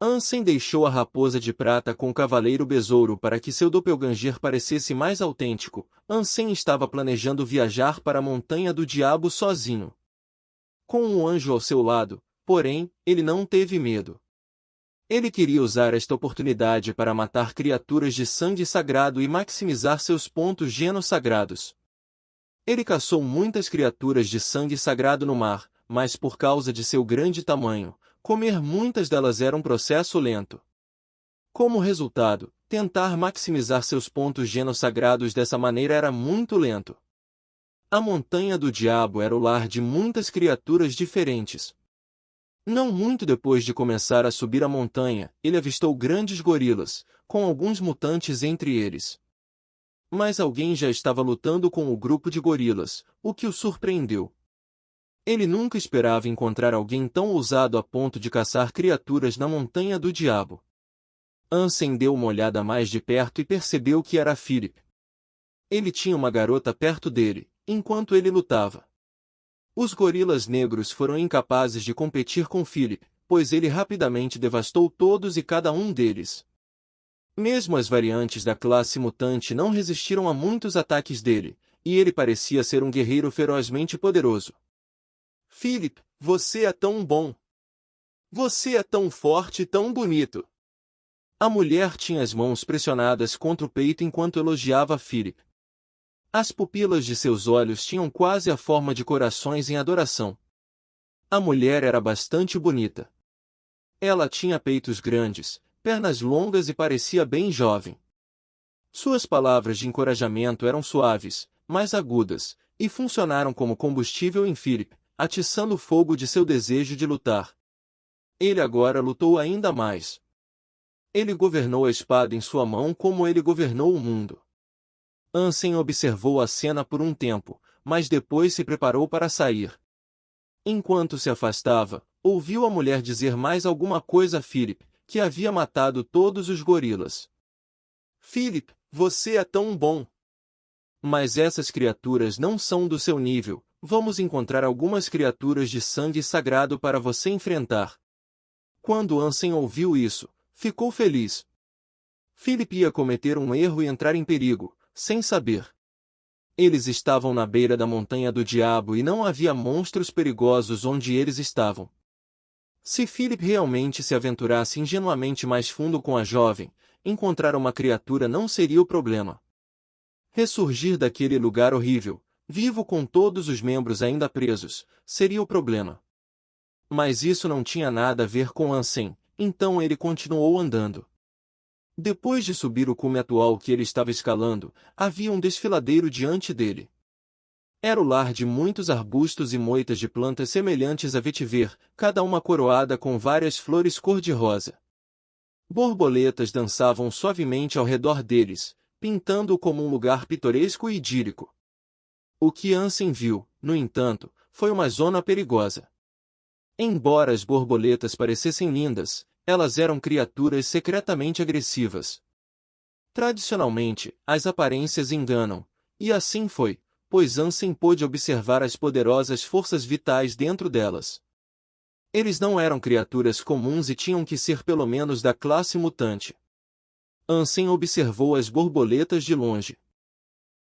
Ansem deixou a raposa de prata com o cavaleiro besouro para que seu doppelganger parecesse mais autêntico. Ansem estava planejando viajar para a Montanha do Diabo sozinho. Com um anjo ao seu lado, porém, ele não teve medo. Ele queria usar esta oportunidade para matar criaturas de sangue sagrado e maximizar seus pontos geno-sagrados. Ele caçou muitas criaturas de sangue sagrado no mar, mas por causa de seu grande tamanho, comer muitas delas era um processo lento. Como resultado, tentar maximizar seus pontos geno-sagrados dessa maneira era muito lento. A Montanha do Diabo era o lar de muitas criaturas diferentes. Não muito depois de começar a subir a montanha, ele avistou grandes gorilas, com alguns mutantes entre eles. Mas alguém já estava lutando com o grupo de gorilas, o que o surpreendeu. Ele nunca esperava encontrar alguém tão ousado a ponto de caçar criaturas na Montanha do Diabo. Ansem deu uma olhada mais de perto e percebeu que era Philip. Ele tinha uma garota perto dele, enquanto ele lutava. Os gorilas negros foram incapazes de competir com Philip, pois ele rapidamente devastou todos e cada um deles. Mesmo as variantes da classe mutante não resistiram a muitos ataques dele, e ele parecia ser um guerreiro ferozmente poderoso. Philip, você é tão bom. Você é tão forte e tão bonito. A mulher tinha as mãos pressionadas contra o peito enquanto elogiava Philip. As pupilas de seus olhos tinham quase a forma de corações em adoração. A mulher era bastante bonita. Ela tinha peitos grandes, pernas longas e parecia bem jovem. Suas palavras de encorajamento eram suaves, mas agudas, e funcionaram como combustível em Philip, atiçando o fogo de seu desejo de lutar. Ele agora lutou ainda mais. Ele governou a espada em sua mão como ele governou o mundo. Ansem observou a cena por um tempo, mas depois se preparou para sair. Enquanto se afastava, ouviu a mulher dizer mais alguma coisa a Philip, que havia matado todos os gorilas. Philip, você é tão bom! Mas essas criaturas não são do seu nível, vamos encontrar algumas criaturas de sangue sagrado para você enfrentar. Quando Ansem ouviu isso, ficou feliz. Philip ia cometer um erro e entrar em perigo, sem saber. Eles estavam na beira da montanha do diabo e não havia monstros perigosos onde eles estavam. Se Philip realmente se aventurasse ingenuamente mais fundo com a jovem, encontrar uma criatura não seria o problema. Ressurgir daquele lugar horrível, vivo com todos os membros ainda presos, seria o problema. Mas isso não tinha nada a ver com Ansem, então ele continuou andando. Depois de subir o cume atual que ele estava escalando, havia um desfiladeiro diante dele. Era o lar de muitos arbustos e moitas de plantas semelhantes a vetiver, cada uma coroada com várias flores cor-de-rosa. Borboletas dançavam suavemente ao redor deles, pintando-o como um lugar pitoresco e idílico. O que Ansem viu, no entanto, foi uma zona perigosa. Embora as borboletas parecessem lindas, elas eram criaturas secretamente agressivas. Tradicionalmente, as aparências enganam, e assim foi, pois Ansem pôde observar as poderosas forças vitais dentro delas. Eles não eram criaturas comuns e tinham que ser pelo menos da classe mutante. Ansem observou as borboletas de longe.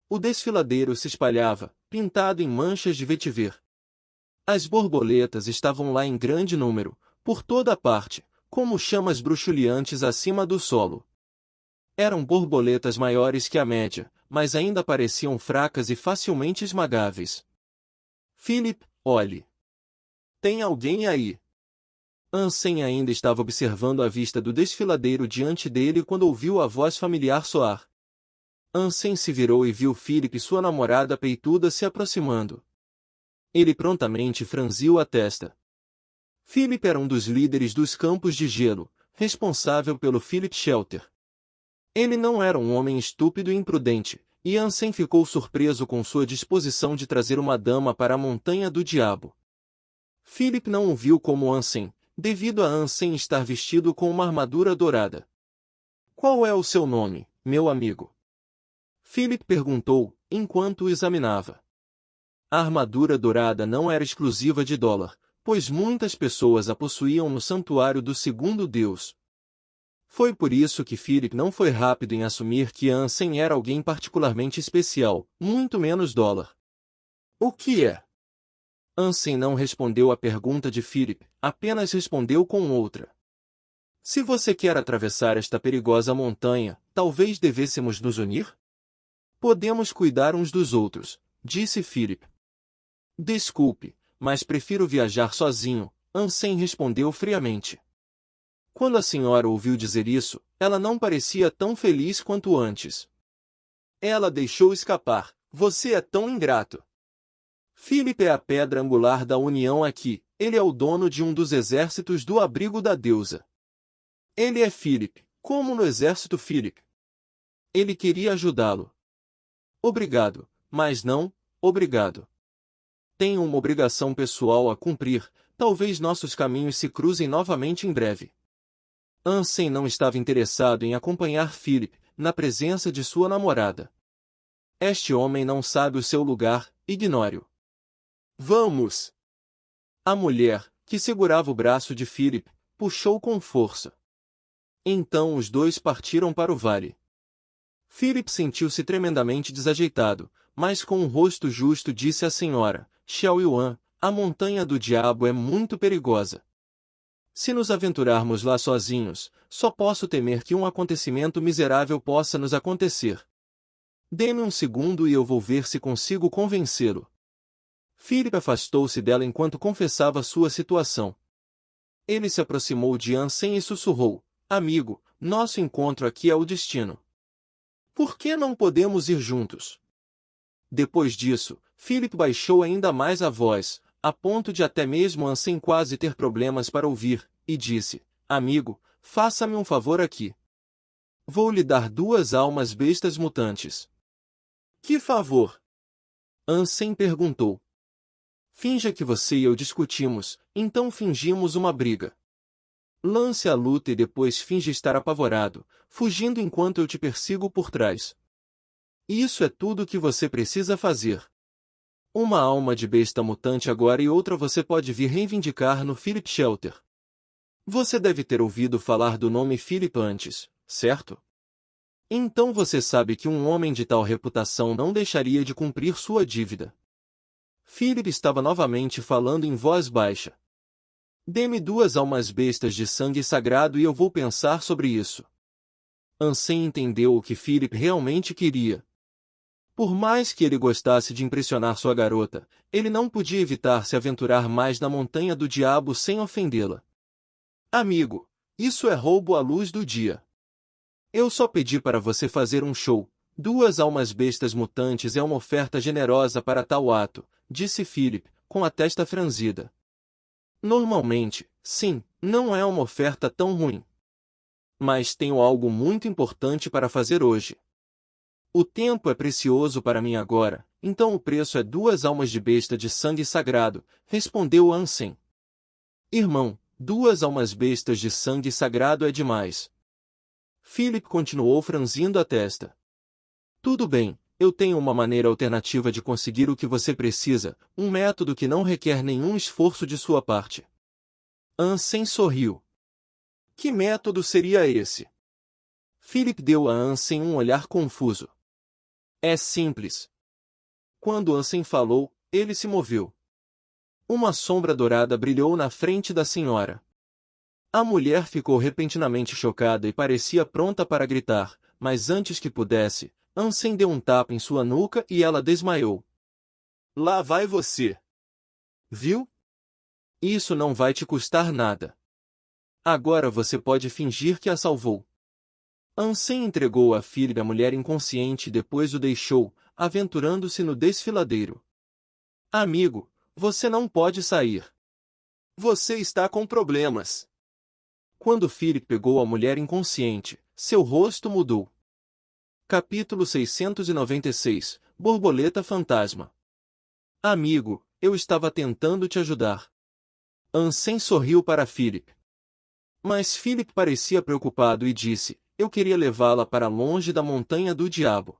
O desfiladeiro se espalhava, pintado em manchas de vetiver. As borboletas estavam lá em grande número, por toda a parte, como chamas bruxuleantes acima do solo. Eram borboletas maiores que a média, mas ainda pareciam fracas e facilmente esmagáveis. Philip, olhe! Tem alguém aí? Ansem ainda estava observando a vista do desfiladeiro diante dele quando ouviu a voz familiar soar. Ansem se virou e viu Philip e sua namorada peituda se aproximando. Ele prontamente franziu a testa. Philip era um dos líderes dos campos de gelo, responsável pelo Philip Shelter. Ele não era um homem estúpido e imprudente, e Ansem ficou surpreso com sua disposição de trazer uma dama para a Montanha do Diabo. Philip não o viu como Ansem, devido a Ansem estar vestido com uma armadura dourada. Qual é o seu nome, meu amigo? Philip perguntou, enquanto o examinava. A armadura dourada não era exclusiva de Dólar, pois muitas pessoas a possuíam no santuário do segundo deus. Foi por isso que Philip não foi rápido em assumir que Ansem era alguém particularmente especial, muito menos Dólar. O que é? Ansem não respondeu à pergunta de Philip, apenas respondeu com outra. Se você quer atravessar esta perigosa montanha, talvez devêssemos nos unir? Podemos cuidar uns dos outros, disse Philip. Desculpe, mas prefiro viajar sozinho, Ansem respondeu friamente. Quando a senhora ouviu dizer isso, ela não parecia tão feliz quanto antes. Ela deixou escapar, você é tão ingrato. Philip é a pedra angular da união aqui, ele é o dono de um dos exércitos do abrigo da deusa. Ele é Philip, como no exército Philip. Ele queria ajudá-lo. Obrigado, mas não, obrigado. Tenho uma obrigação pessoal a cumprir, talvez nossos caminhos se cruzem novamente em breve. Ansem não estava interessado em acompanhar Philip, na presença de sua namorada. Este homem não sabe o seu lugar, ignore-o. Vamos! A mulher, que segurava o braço de Philip, puxou com força. Então os dois partiram para o vale. Philip sentiu-se tremendamente desajeitado, mas com um rosto justo disse à senhora, Xiao Yuan, a montanha do diabo é muito perigosa. Se nos aventurarmos lá sozinhos, só posso temer que um acontecimento miserável possa nos acontecer. Dê-me um segundo e eu vou ver se consigo convencê-lo. Philip afastou-se dela enquanto confessava sua situação. Ele se aproximou de Ansem e sussurrou: amigo, nosso encontro aqui é o destino. Por que não podemos ir juntos? Depois disso, Philip baixou ainda mais a voz, a ponto de até mesmo Ansem quase ter problemas para ouvir, e disse: amigo, faça-me um favor aqui. Vou lhe dar 2 almas bestas mutantes. Que favor? Ansem perguntou. Finja que você e eu discutimos, então fingimos uma briga. Lance a luta e depois finge estar apavorado, fugindo enquanto eu te persigo por trás. Isso é tudo o que você precisa fazer. Uma alma de besta mutante agora e outra você pode vir reivindicar no Philip Shelter. Você deve ter ouvido falar do nome Philip antes, certo? Então você sabe que um homem de tal reputação não deixaria de cumprir sua dívida. Philip estava novamente falando em voz baixa. Dê-me 2 almas bestas de sangue sagrado e eu vou pensar sobre isso. Ansem entendeu o que Philip realmente queria. Por mais que ele gostasse de impressionar sua garota, ele não podia evitar se aventurar mais na montanha do diabo sem ofendê-la. Amigo, isso é roubo à luz do dia. Eu só pedi para você fazer um show. 2 almas bestas mutantes é uma oferta generosa para tal ato, disse Philip, com a testa franzida. Normalmente, sim, não é uma oferta tão ruim. Mas tenho algo muito importante para fazer hoje. O tempo é precioso para mim agora, então o preço é 2 almas de besta de sangue sagrado, respondeu Ansem. Irmão, 2 almas bestas de sangue sagrado é demais. Philip continuou franzindo a testa. Tudo bem, eu tenho uma maneira alternativa de conseguir o que você precisa, um método que não requer nenhum esforço de sua parte. Ansem sorriu. Que método seria esse? Philip deu a Ansem um olhar confuso. É simples. Quando Ansem falou, ele se moveu. Uma sombra dourada brilhou na frente da senhora. A mulher ficou repentinamente chocada e parecia pronta para gritar, mas antes que pudesse, Ansem deu um tapa em sua nuca e ela desmaiou. Lá vai você. Viu? Isso não vai te custar nada. Agora você pode fingir que a salvou. Ansem entregou a filha à mulher inconsciente e depois o deixou, aventurando-se no desfiladeiro. Amigo, você não pode sair. Você está com problemas. Quando Philip pegou a mulher inconsciente, seu rosto mudou. Capítulo 696 – Borboleta Fantasma. Amigo, eu estava tentando te ajudar. Ansem sorriu para Philip. Mas Philip parecia preocupado e disse, eu queria levá-la para longe da montanha do diabo.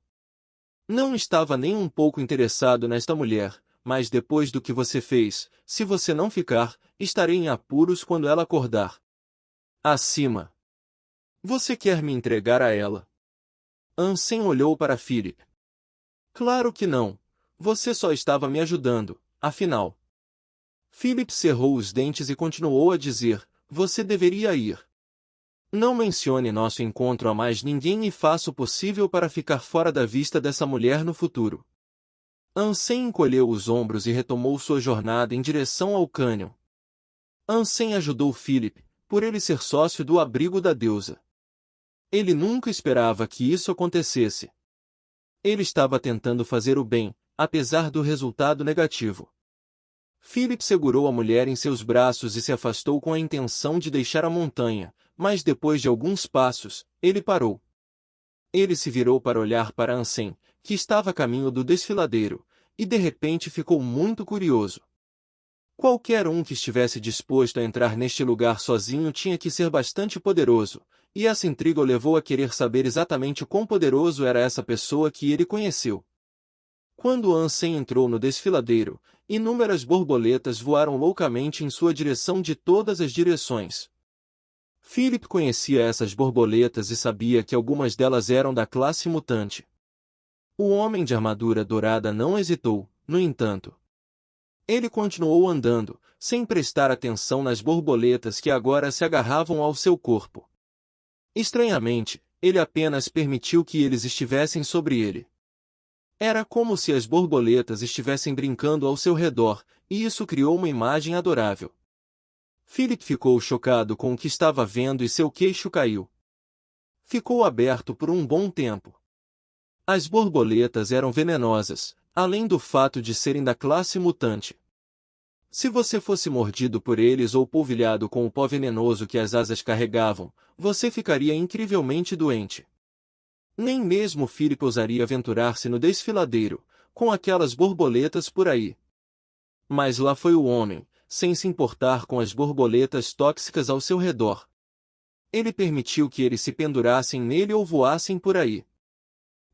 Não estava nem um pouco interessado nesta mulher, mas depois do que você fez, se você não ficar, estarei em apuros quando ela acordar. Acima. Você quer me entregar a ela? Ansem olhou para Philip. Claro que não. Você só estava me ajudando, afinal. Philip cerrou os dentes e continuou a dizer, você deveria ir. Não mencione nosso encontro a mais ninguém e faça o possível para ficar fora da vista dessa mulher no futuro. Ansem encolheu os ombros e retomou sua jornada em direção ao cânion. Ansem ajudou Philip, por ele ser sócio do abrigo da deusa. Ele nunca esperava que isso acontecesse. Ele estava tentando fazer o bem, apesar do resultado negativo. Philip segurou a mulher em seus braços e se afastou com a intenção de deixar a montanha, mas depois de alguns passos, ele parou. Ele se virou para olhar para Ansem, que estava a caminho do desfiladeiro, e de repente ficou muito curioso. Qualquer um que estivesse disposto a entrar neste lugar sozinho tinha que ser bastante poderoso, e essa intriga o levou a querer saber exatamente quão poderoso era essa pessoa que ele conheceu. Quando Ansem entrou no desfiladeiro, inúmeras borboletas voaram loucamente em sua direção de todas as direções. Philip conhecia essas borboletas e sabia que algumas delas eram da classe mutante. O homem de armadura dourada não hesitou, no entanto. Ele continuou andando, sem prestar atenção nas borboletas que agora se agarravam ao seu corpo. Estranhamente, ele apenas permitiu que eles estivessem sobre ele. Era como se as borboletas estivessem brincando ao seu redor, e isso criou uma imagem adorável. Philip ficou chocado com o que estava vendo e seu queixo caiu. Ficou aberto por um bom tempo. As borboletas eram venenosas, além do fato de serem da classe mutante. Se você fosse mordido por eles ou polvilhado com o pó venenoso que as asas carregavam, você ficaria incrivelmente doente. Nem mesmo Philip ousaria aventurar-se no desfiladeiro, com aquelas borboletas por aí. Mas lá foi o homem, sem se importar com as borboletas tóxicas ao seu redor. Ele permitiu que eles se pendurassem nele ou voassem por aí.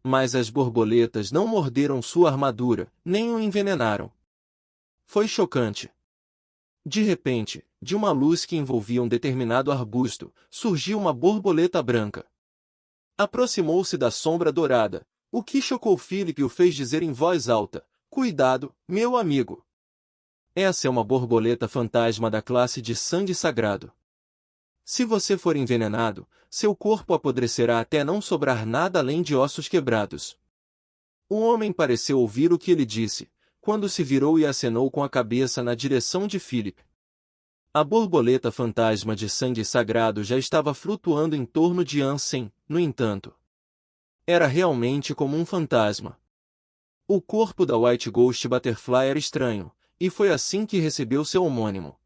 Mas as borboletas não morderam sua armadura, nem o envenenaram. Foi chocante. De repente, de uma luz que envolvia um determinado arbusto, surgiu uma borboleta branca. Aproximou-se da sombra dourada, o que chocou Philip e o fez dizer em voz alta: "Cuidado, meu amigo! Essa é uma borboleta fantasma da classe de sangue sagrado. Se você for envenenado, seu corpo apodrecerá até não sobrar nada além de ossos quebrados." O homem pareceu ouvir o que ele disse, quando se virou e acenou com a cabeça na direção de Philip. A borboleta fantasma de sangue sagrado já estava flutuando em torno de Ansem, no entanto. Era realmente como um fantasma. O corpo da White Ghost Butterfly era estranho, e foi assim que recebeu seu homônimo.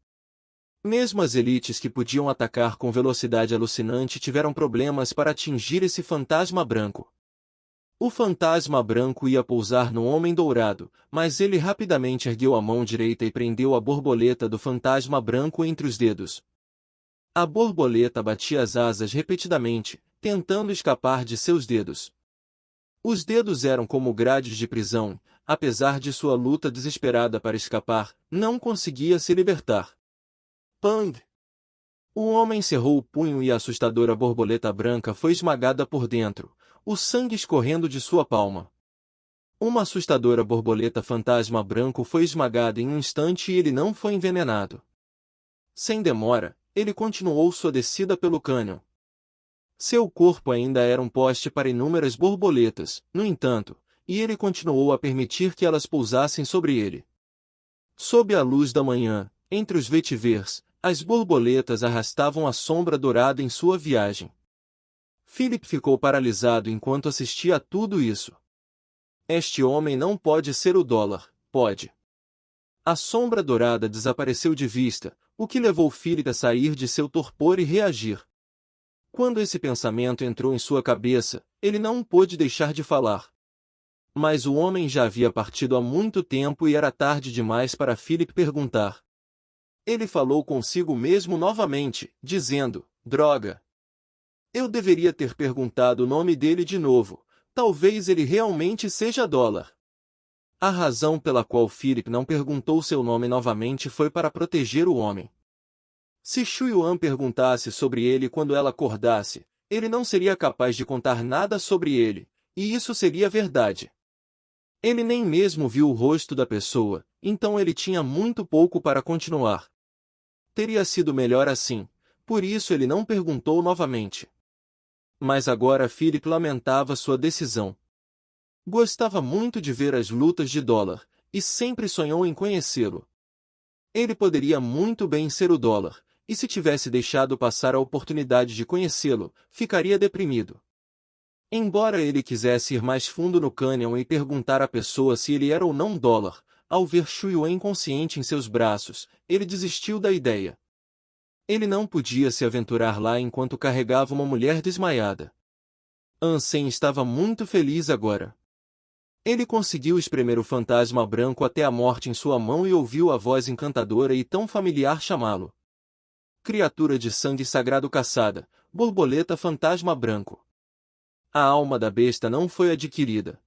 Mesmo as elites que podiam atacar com velocidade alucinante tiveram problemas para atingir esse fantasma branco. O fantasma branco ia pousar no Homem Dourado, mas ele rapidamente ergueu a mão direita e prendeu a borboleta do fantasma branco entre os dedos. A borboleta batia as asas repetidamente, tentando escapar de seus dedos. Os dedos eram como grades de prisão, apesar de sua luta desesperada para escapar, não conseguia se libertar. Pang! O homem cerrou o punho e a assustadora borboleta branca foi esmagada por dentro, o sangue escorrendo de sua palma. Uma assustadora borboleta fantasma branco foi esmagada em um instante e ele não foi envenenado. Sem demora, ele continuou sua descida pelo cânion. Seu corpo ainda era um poste para inúmeras borboletas, no entanto, e ele continuou a permitir que elas pousassem sobre ele. Sob a luz da manhã, entre os vetivers, as borboletas arrastavam a sombra dourada em sua viagem. Philip ficou paralisado enquanto assistia a tudo isso. Este homem não pode ser o dólar, pode. A sombra dourada desapareceu de vista, o que levou Philip a sair de seu torpor e reagir. Quando esse pensamento entrou em sua cabeça, ele não pôde deixar de falar. Mas o homem já havia partido há muito tempo e era tarde demais para Philip perguntar. Ele falou consigo mesmo novamente, dizendo: "Droga! Eu deveria ter perguntado o nome dele de novo. Talvez ele realmente seja dólar." A razão pela qual Philip não perguntou seu nome novamente foi para proteger o homem. Se Shu-Yuan perguntasse sobre ele quando ela acordasse, ele não seria capaz de contar nada sobre ele, e isso seria verdade. Ele nem mesmo viu o rosto da pessoa, então ele tinha muito pouco para continuar. Teria sido melhor assim, por isso ele não perguntou novamente. Mas agora Philip lamentava sua decisão. Gostava muito de ver as lutas de dólar, e sempre sonhou em conhecê-lo. Ele poderia muito bem ser o dólar, e se tivesse deixado passar a oportunidade de conhecê-lo, ficaria deprimido. Embora ele quisesse ir mais fundo no cânion e perguntar à pessoa se ele era ou não dólar, ao ver Shu-Yuan inconsciente em seus braços, ele desistiu da ideia. Ele não podia se aventurar lá enquanto carregava uma mulher desmaiada. Ansem estava muito feliz agora. Ele conseguiu espremer o fantasma branco até a morte em sua mão e ouviu a voz encantadora e tão familiar chamá-lo. Criatura de sangue sagrado caçada, borboleta fantasma branco. A alma da besta não foi adquirida.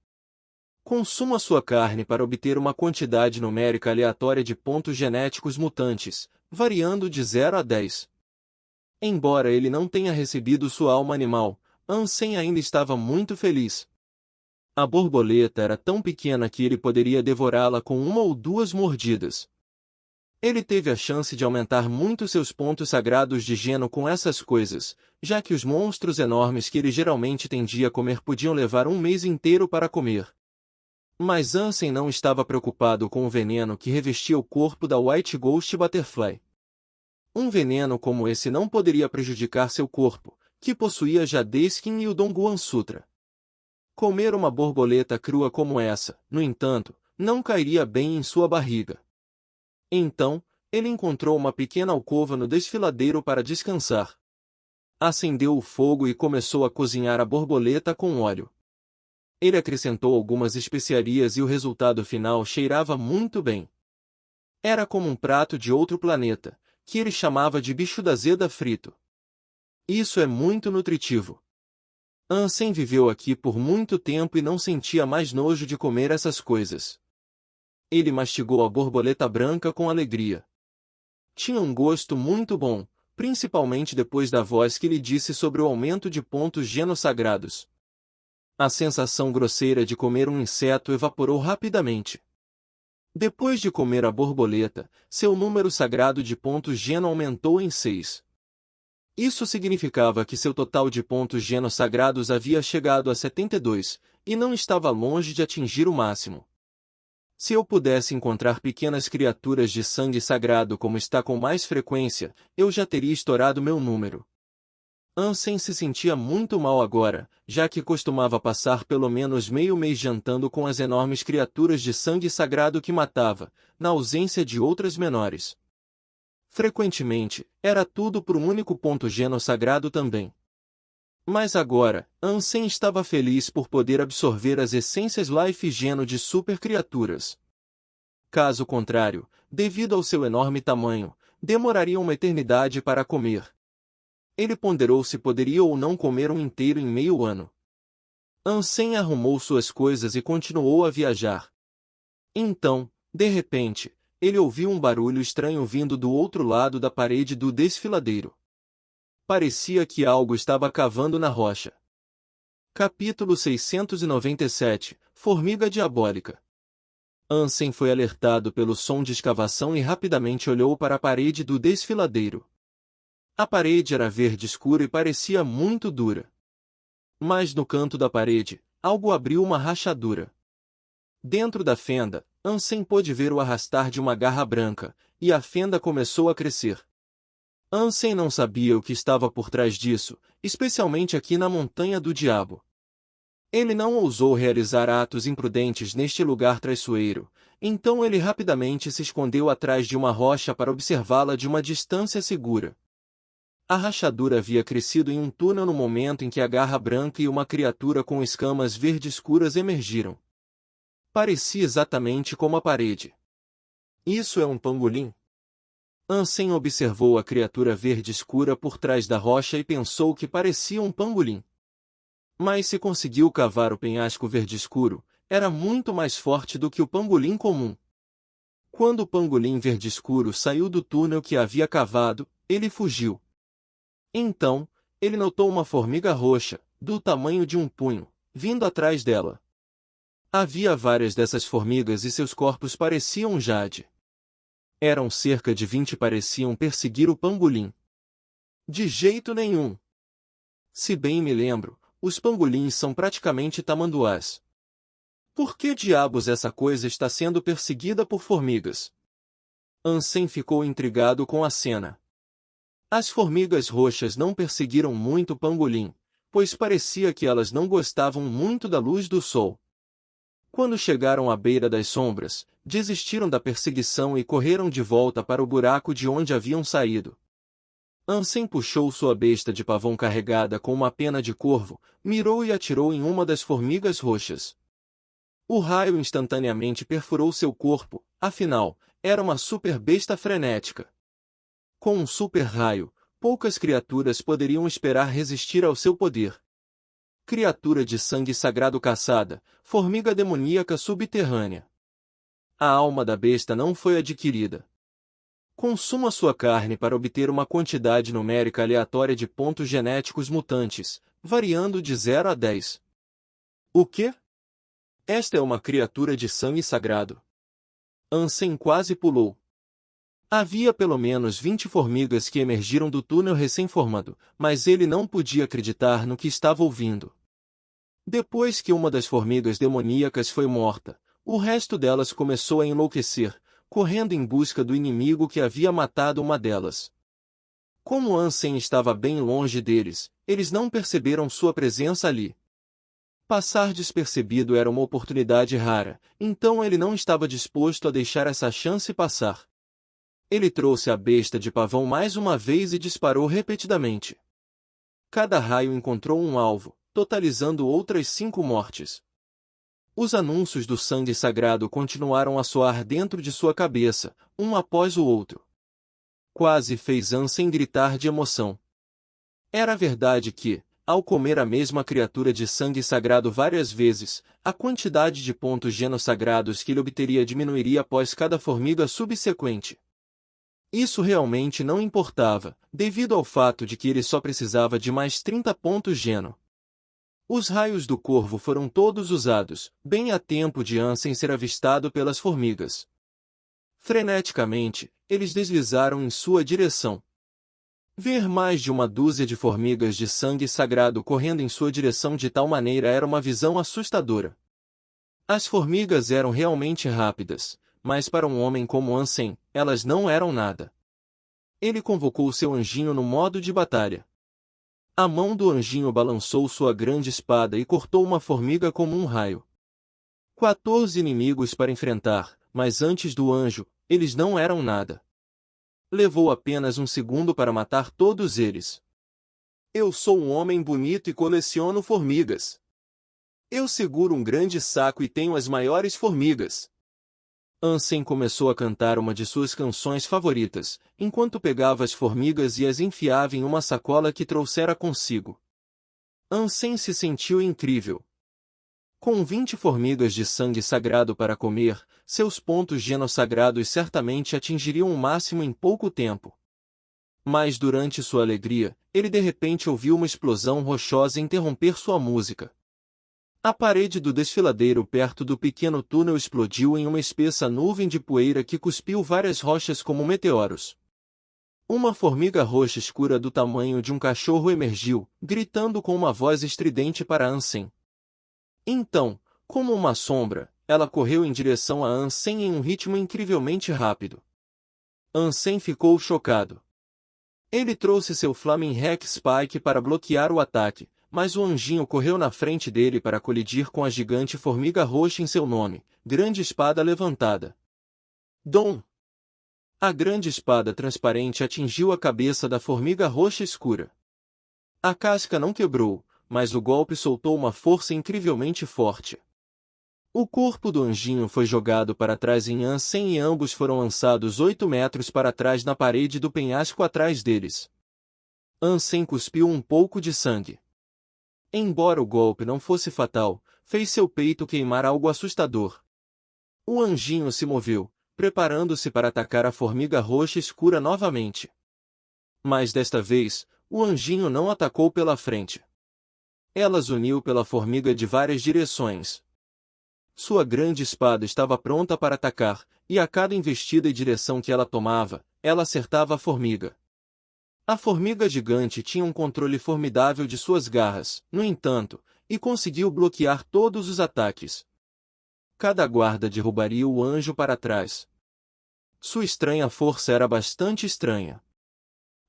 Consuma sua carne para obter uma quantidade numérica aleatória de pontos genéticos mutantes, variando de 0 a 10. Embora ele não tenha recebido sua alma animal, Ansem ainda estava muito feliz. A borboleta era tão pequena que ele poderia devorá-la com uma ou duas mordidas. Ele teve a chance de aumentar muito seus pontos sagrados de geno com essas coisas, já que os monstros enormes que ele geralmente tendia a comer podiam levar um mês inteiro para comer. Mas Ansem não estava preocupado com o veneno que revestia o corpo da White Ghost Butterfly. Um veneno como esse não poderia prejudicar seu corpo, que possuía já Daiskin e o Dongguan Sutra. Comer uma borboleta crua como essa, no entanto, não cairia bem em sua barriga. Então, ele encontrou uma pequena alcova no desfiladeiro para descansar. Acendeu o fogo e começou a cozinhar a borboleta com óleo. Ele acrescentou algumas especiarias e o resultado final cheirava muito bem. Era como um prato de outro planeta, que ele chamava de bicho da azeda frito. Isso é muito nutritivo. Ansem viveu aqui por muito tempo e não sentia mais nojo de comer essas coisas. Ele mastigou a borboleta branca com alegria. Tinha um gosto muito bom, principalmente depois da voz que lhe disse sobre o aumento de pontos genossagrados. A sensação grosseira de comer um inseto evaporou rapidamente. Depois de comer a borboleta, seu número sagrado de pontos geno aumentou em 6. Isso significava que seu total de pontos genossagrados havia chegado a 72, e não estava longe de atingir o máximo. Se eu pudesse encontrar pequenas criaturas de sangue sagrado como está com mais frequência, eu já teria estourado meu número. Ansem se sentia muito mal agora, já que costumava passar pelo menos meio mês jantando com as enormes criaturas de sangue sagrado que matava, na ausência de outras menores. Frequentemente, era tudo por um único ponto genossagrado também. Mas agora, Ansem estava feliz por poder absorver as essências Life Geno de super criaturas. Caso contrário, devido ao seu enorme tamanho, demoraria uma eternidade para comer. Ele ponderou se poderia ou não comer um inteiro em meio ano. Ansem arrumou suas coisas e continuou a viajar. Então, de repente, ele ouviu um barulho estranho vindo do outro lado da parede do desfiladeiro. Parecia que algo estava cavando na rocha. Capítulo 697 – Formiga Diabólica. Ansem foi alertado pelo som de escavação e rapidamente olhou para a parede do desfiladeiro. A parede era verde escura e parecia muito dura. Mas no canto da parede, algo abriu uma rachadura. Dentro da fenda, Ansem pôde ver o arrastar de uma garra branca, e a fenda começou a crescer. Ansem não sabia o que estava por trás disso, especialmente aqui na Montanha do Diabo. Ele não ousou realizar atos imprudentes neste lugar traiçoeiro, então ele rapidamente se escondeu atrás de uma rocha para observá-la de uma distância segura. A rachadura havia crescido em um túnel no momento em que a garra branca e uma criatura com escamas verde escuras emergiram. Parecia exatamente como a parede. Isso é um pangolim? Ansem observou a criatura verde escura por trás da rocha e pensou que parecia um pangolim. Mas se conseguiu cavar o penhasco verde escuro, era muito mais forte do que o pangolim comum. Quando o pangolim verde escuro saiu do túnel que havia cavado, ele fugiu. Então, ele notou uma formiga roxa, do tamanho de um punho, vindo atrás dela. Havia várias dessas formigas e seus corpos pareciam um jade. Eram cerca de 20 e pareciam perseguir o pangolim. De jeito nenhum. Se bem me lembro, os pangolins são praticamente tamanduás. Por que diabos essa coisa está sendo perseguida por formigas? Ansem ficou intrigado com a cena. As formigas roxas não perseguiram muito o pangolim, pois parecia que elas não gostavam muito da luz do sol. Quando chegaram à beira das sombras, desistiram da perseguição e correram de volta para o buraco de onde haviam saído. Ansem puxou sua besta de pavão carregada com uma pena de corvo, mirou e atirou em uma das formigas roxas. O raio instantaneamente perfurou seu corpo, afinal, era uma super besta frenética. Com um super raio, poucas criaturas poderiam esperar resistir ao seu poder. Criatura de sangue sagrado caçada, formiga demoníaca subterrânea. A alma da besta não foi adquirida. Consuma sua carne para obter uma quantidade numérica aleatória de pontos genéticos mutantes, variando de 0 a 10. O quê? Esta é uma criatura de sangue sagrado. Ansem quase pulou. Havia pelo menos 20 formigas que emergiram do túnel recém-formado, mas ele não podia acreditar no que estava ouvindo. Depois que uma das formigas demoníacas foi morta, o resto delas começou a enlouquecer, correndo em busca do inimigo que havia matado uma delas. Como Ansem estava bem longe deles, eles não perceberam sua presença ali. Passar despercebido era uma oportunidade rara, então ele não estava disposto a deixar essa chance passar. Ele trouxe a besta de pavão mais uma vez e disparou repetidamente. Cada raio encontrou um alvo, totalizando outras 5 mortes. Os anúncios do sangue sagrado continuaram a soar dentro de sua cabeça, um após o outro. Quase fez Ansem gritar de emoção. Era verdade que, ao comer a mesma criatura de sangue sagrado várias vezes, a quantidade de pontos genossagrados que ele obteria diminuiria após cada formiga subsequente. Isso realmente não importava, devido ao fato de que ele só precisava de mais 30 pontos geno. Os raios do corvo foram todos usados, bem a tempo de Ansem ser avistado pelas formigas. Freneticamente, eles deslizaram em sua direção. Ver mais de uma dúzia de formigas de sangue sagrado correndo em sua direção de tal maneira era uma visão assustadora. As formigas eram realmente rápidas, mas para um homem como Ansem, elas não eram nada. Ele convocou seu anjinho no modo de batalha. A mão do anjinho balançou sua grande espada e cortou uma formiga como um raio. 14 inimigos para enfrentar, mas antes do anjo, eles não eram nada. Levou apenas um segundo para matar todos eles. Eu sou um homem bonito e coleciono formigas. Eu seguro um grande saco e tenho as maiores formigas. Ansem começou a cantar uma de suas canções favoritas, enquanto pegava as formigas e as enfiava em uma sacola que trouxera consigo. Ansem se sentiu incrível. Com 20 formigas de sangue sagrado para comer, seus pontos genossagrados certamente atingiriam o máximo em pouco tempo. Mas durante sua alegria, ele de repente ouviu uma explosão rochosa interromper sua música. A parede do desfiladeiro perto do pequeno túnel explodiu em uma espessa nuvem de poeira que cuspiu várias rochas como meteoros. Uma formiga roxa escura do tamanho de um cachorro emergiu, gritando com uma voz estridente para Ansem. Então, como uma sombra, ela correu em direção a Ansem em um ritmo incrivelmente rápido. Ansem ficou chocado. Ele trouxe seu Flaming Hack Spike para bloquear o ataque, mas o anjinho correu na frente dele para colidir com a gigante formiga roxa em seu nome, grande espada levantada. Dom! A grande espada transparente atingiu a cabeça da formiga roxa escura. A casca não quebrou, mas o golpe soltou uma força incrivelmente forte. O corpo do anjinho foi jogado para trás em Ansem e ambos foram lançados 8 metros para trás na parede do penhasco atrás deles. Ansem cuspiu um pouco de sangue. Embora o golpe não fosse fatal, fez seu peito queimar algo assustador. O anjinho se moveu, preparando-se para atacar a formiga roxa escura novamente. Mas desta vez, o anjinho não atacou pela frente. Ela zuniu pela formiga de várias direções. Sua grande espada estava pronta para atacar, e a cada investida e direção que ela tomava, ela acertava a formiga. A formiga gigante tinha um controle formidável de suas garras, no entanto, e conseguiu bloquear todos os ataques. Cada guarda derrubaria o anjo para trás. Sua estranha força era bastante estranha.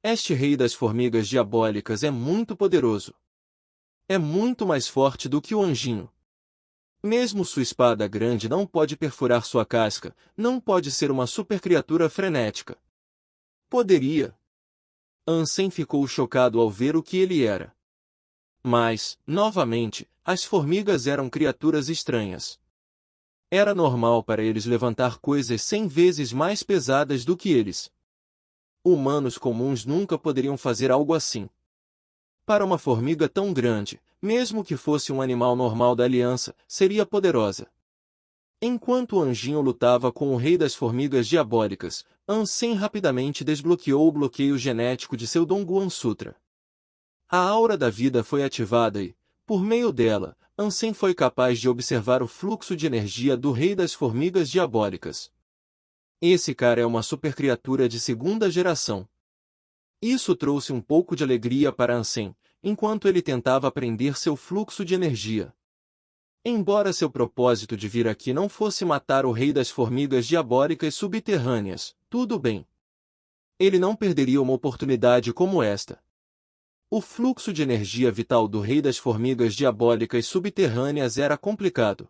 Este rei das formigas diabólicas é muito poderoso. É muito mais forte do que o anjinho. Mesmo sua espada grande não pode perfurar sua casca, não pode ser uma supercriatura frenética. Poderia. Ansem ficou chocado ao ver o que ele era. Mas, novamente, as formigas eram criaturas estranhas. Era normal para eles levantar coisas 100 vezes mais pesadas do que eles. Humanos comuns nunca poderiam fazer algo assim. Para uma formiga tão grande, mesmo que fosse um animal normal da aliança, seria poderosa. Enquanto o anjinho lutava com o rei das formigas diabólicas, Ansem rapidamente desbloqueou o bloqueio genético de seu Dongguan Sutra. A aura da vida foi ativada e, por meio dela, Ansem foi capaz de observar o fluxo de energia do rei das formigas diabólicas. Esse cara é uma supercriatura de segunda geração. Isso trouxe um pouco de alegria para Ansem, enquanto ele tentava aprender seu fluxo de energia. Embora seu propósito de vir aqui não fosse matar o rei das formigas diabólicas subterrâneas, tudo bem. Ele não perderia uma oportunidade como esta. O fluxo de energia vital do Rei das Formigas Diabólicas Subterrâneas era complicado.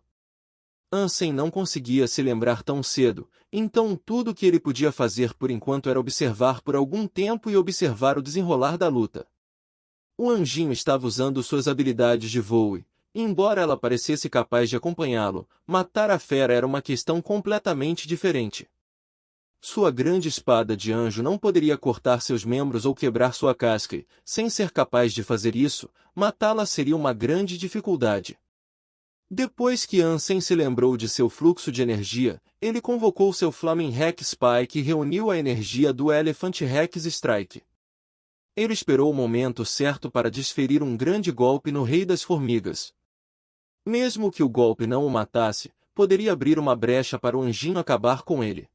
Ansem não conseguia se lembrar tão cedo, então tudo o que ele podia fazer por enquanto era observar por algum tempo e observar o desenrolar da luta. O anjinho estava usando suas habilidades de voo e, embora ela parecesse capaz de acompanhá-lo, matar a fera era uma questão completamente diferente. Sua grande espada de anjo não poderia cortar seus membros ou quebrar sua casca e, sem ser capaz de fazer isso, matá-la seria uma grande dificuldade. Depois que Ansem se lembrou de seu fluxo de energia, ele convocou seu Flaming Hex Spike e reuniu a energia do Elephant Hex Strike. Ele esperou o momento certo para desferir um grande golpe no Rei das Formigas. Mesmo que o golpe não o matasse, poderia abrir uma brecha para o anjinho acabar com ele.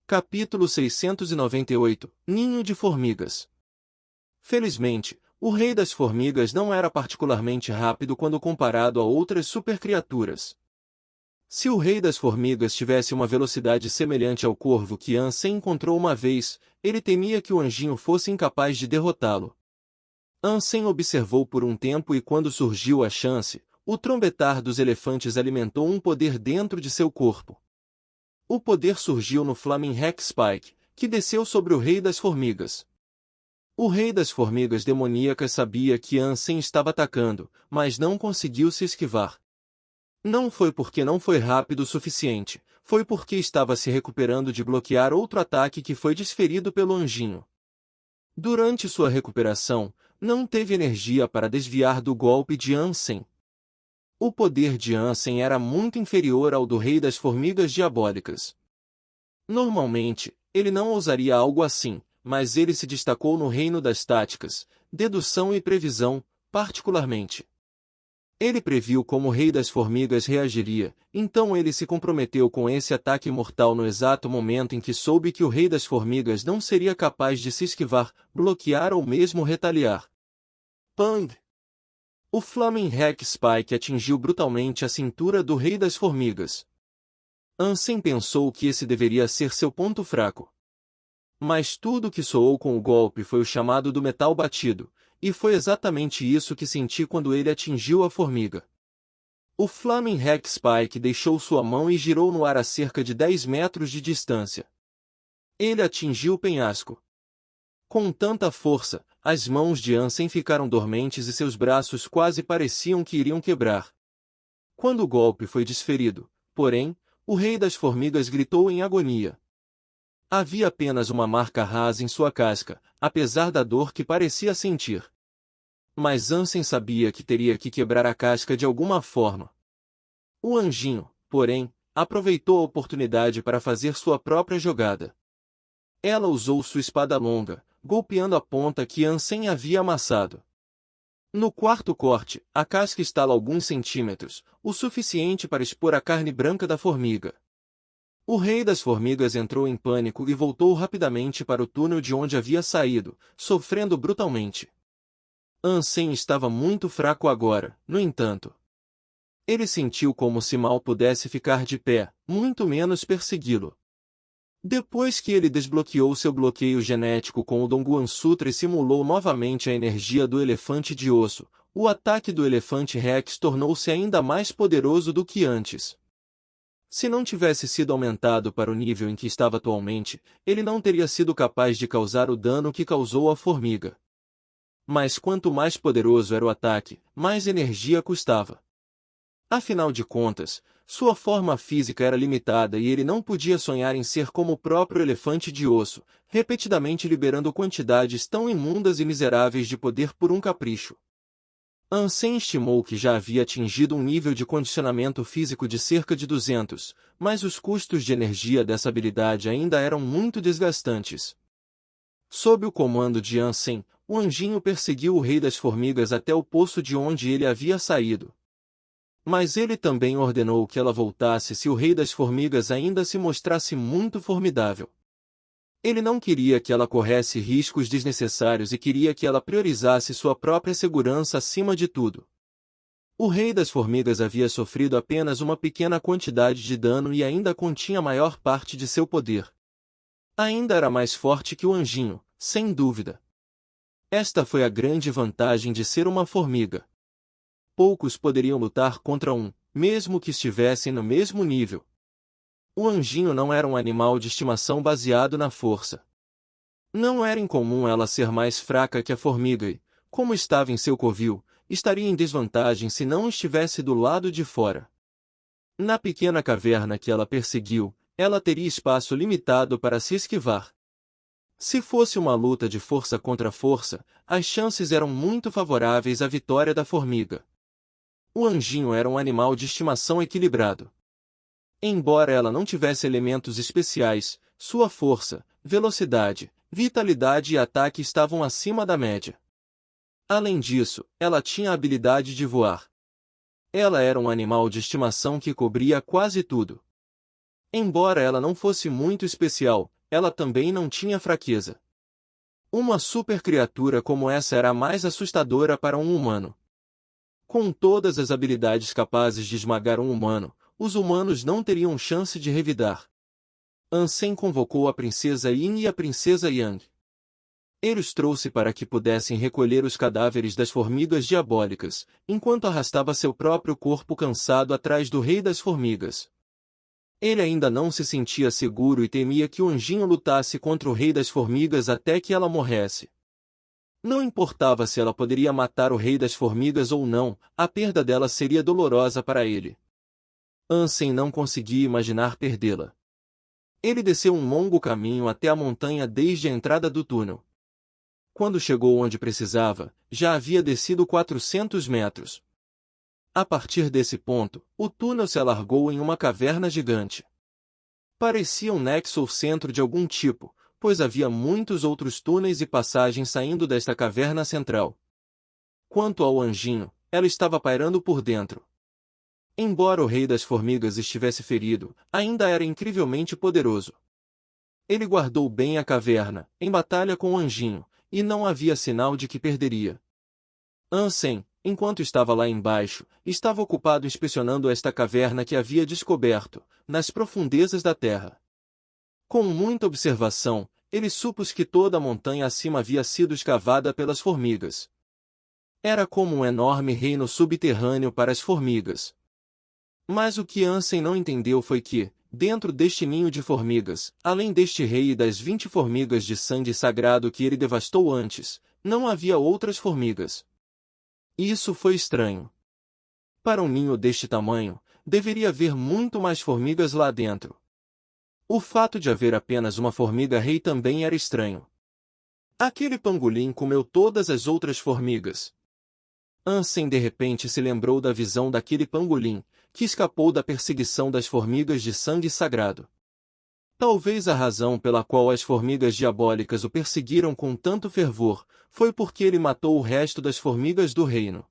Capítulo 698 – Ninho de Formigas. Felizmente, o Rei das Formigas não era particularmente rápido quando comparado a outras supercriaturas. Se o Rei das Formigas tivesse uma velocidade semelhante ao corvo que Ansem encontrou uma vez, ele temia que o anjinho fosse incapaz de derrotá-lo. Ansem observou por um tempo e quando surgiu a chance, o trombetar dos elefantes alimentou um poder dentro de seu corpo. O poder surgiu no Flaming Hex Spike, que desceu sobre o Rei das Formigas. O Rei das Formigas Demoníacas sabia que Ansem estava atacando, mas não conseguiu se esquivar. Não foi porque não foi rápido o suficiente, foi porque estava se recuperando de bloquear outro ataque que foi desferido pelo anjinho. Durante sua recuperação, não teve energia para desviar do golpe de Ansem. O poder de Ansem era muito inferior ao do Rei das Formigas Diabólicas. Normalmente, ele não ousaria algo assim, mas ele se destacou no reino das táticas, dedução e previsão, particularmente. Ele previu como o Rei das Formigas reagiria, então ele se comprometeu com esse ataque mortal no exato momento em que soube que o Rei das Formigas não seria capaz de se esquivar, bloquear ou mesmo retaliar. Pang! O Flaming Hex Spike atingiu brutalmente a cintura do Rei das Formigas. Ansem pensou que esse deveria ser seu ponto fraco. Mas tudo que soou com o golpe foi o chamado do metal batido, e foi exatamente isso que senti quando ele atingiu a formiga. O Flaming Hex Spike deixou sua mão e girou no ar a cerca de 10 metros de distância. Ele atingiu o penhasco. Com tanta força, as mãos de Ansem ficaram dormentes e seus braços quase pareciam que iriam quebrar. Quando o golpe foi desferido, porém, o Rei das Formigas gritou em agonia. Havia apenas uma marca rasa em sua casca, apesar da dor que parecia sentir. Mas Ansem sabia que teria que quebrar a casca de alguma forma. O anjinho, porém, aproveitou a oportunidade para fazer sua própria jogada. Ela usou sua espada longa, golpeando a ponta que Ansem havia amassado. No quarto corte, a casca estala alguns centímetros, o suficiente para expor a carne branca da formiga. O Rei das Formigas entrou em pânico e voltou rapidamente para o túnel de onde havia saído, sofrendo brutalmente. Ansem estava muito fraco agora, no entanto. Ele sentiu como se mal pudesse ficar de pé, muito menos persegui-lo. Depois que ele desbloqueou seu bloqueio genético com o Dongguan Sutra e simulou novamente a energia do elefante de osso, o ataque do elefante Rex tornou-se ainda mais poderoso do que antes. Se não tivesse sido aumentado para o nível em que estava atualmente, ele não teria sido capaz de causar o dano que causou à formiga. Mas quanto mais poderoso era o ataque, mais energia custava. Afinal de contas, sua forma física era limitada e ele não podia sonhar em ser como o próprio elefante de osso, repetidamente liberando quantidades tão imundas e miseráveis de poder por um capricho. Ansem estimou que já havia atingido um nível de condicionamento físico de cerca de 200, mas os custos de energia dessa habilidade ainda eram muito desgastantes. Sob o comando de Ansem, o anjinho perseguiu o Rei das Formigas até o poço de onde ele havia saído. Mas ele também ordenou que ela voltasse se o Rei das Formigas ainda se mostrasse muito formidável. Ele não queria que ela corresse riscos desnecessários e queria que ela priorizasse sua própria segurança acima de tudo. O Rei das Formigas havia sofrido apenas uma pequena quantidade de dano e ainda continha a maior parte de seu poder. Ainda era mais forte que o anjinho, sem dúvida. Esta foi a grande vantagem de ser uma formiga. Poucos poderiam lutar contra um, mesmo que estivessem no mesmo nível. O anjinho não era um animal de estimação baseado na força. Não era incomum ela ser mais fraca que a formiga e, como estava em seu covil, estaria em desvantagem se não estivesse do lado de fora. Na pequena caverna que ela perseguiu, ela teria espaço limitado para se esquivar. Se fosse uma luta de força contra força, as chances eram muito favoráveis à vitória da formiga. O anjinho era um animal de estimação equilibrado. Embora ela não tivesse elementos especiais, sua força, velocidade, vitalidade e ataque estavam acima da média. Além disso, ela tinha a habilidade de voar. Ela era um animal de estimação que cobria quase tudo. Embora ela não fosse muito especial, ela também não tinha fraqueza. Uma super criatura como essa era a mais assustadora para um humano. Com todas as habilidades capazes de esmagar um humano, os humanos não teriam chance de revidar. Ansem convocou a princesa Yin e a princesa Yang. Ele os trouxe para que pudessem recolher os cadáveres das formigas diabólicas, enquanto arrastava seu próprio corpo cansado atrás do rei das formigas. Ele ainda não se sentia seguro e temia que o anjinho lutasse contra o rei das formigas até que ela morresse. Não importava se ela poderia matar o rei das formigas ou não, a perda dela seria dolorosa para ele. Ansem não conseguia imaginar perdê-la. Ele desceu um longo caminho até a montanha desde a entrada do túnel. Quando chegou onde precisava, já havia descido 400 metros. A partir desse ponto, o túnel se alargou em uma caverna gigante. Parecia um nexo ou centro de algum tipo, pois havia muitos outros túneis e passagens saindo desta caverna central. Quanto ao anjinho, ela estava pairando por dentro. Embora o rei das formigas estivesse ferido, ainda era incrivelmente poderoso. Ele guardou bem a caverna, em batalha com o anjinho, e não havia sinal de que perderia. Ansem, enquanto estava lá embaixo, estava ocupado inspecionando esta caverna que havia descoberto, nas profundezas da terra. Com muita observação, ele supôs que toda a montanha acima havia sido escavada pelas formigas. Era como um enorme reino subterrâneo para as formigas. Mas o que Ansem não entendeu foi que, dentro deste ninho de formigas, além deste rei e das 20 formigas de sangue sagrado que ele devastou antes, não havia outras formigas. Isso foi estranho. Para um ninho deste tamanho, deveria haver muito mais formigas lá dentro. O fato de haver apenas uma formiga-rei também era estranho. Aquele pangolim comeu todas as outras formigas. Ansem de repente se lembrou da visão daquele pangolim, que escapou da perseguição das formigas de sangue sagrado. Talvez a razão pela qual as formigas diabólicas o perseguiram com tanto fervor, foi porque ele matou o resto das formigas do reino.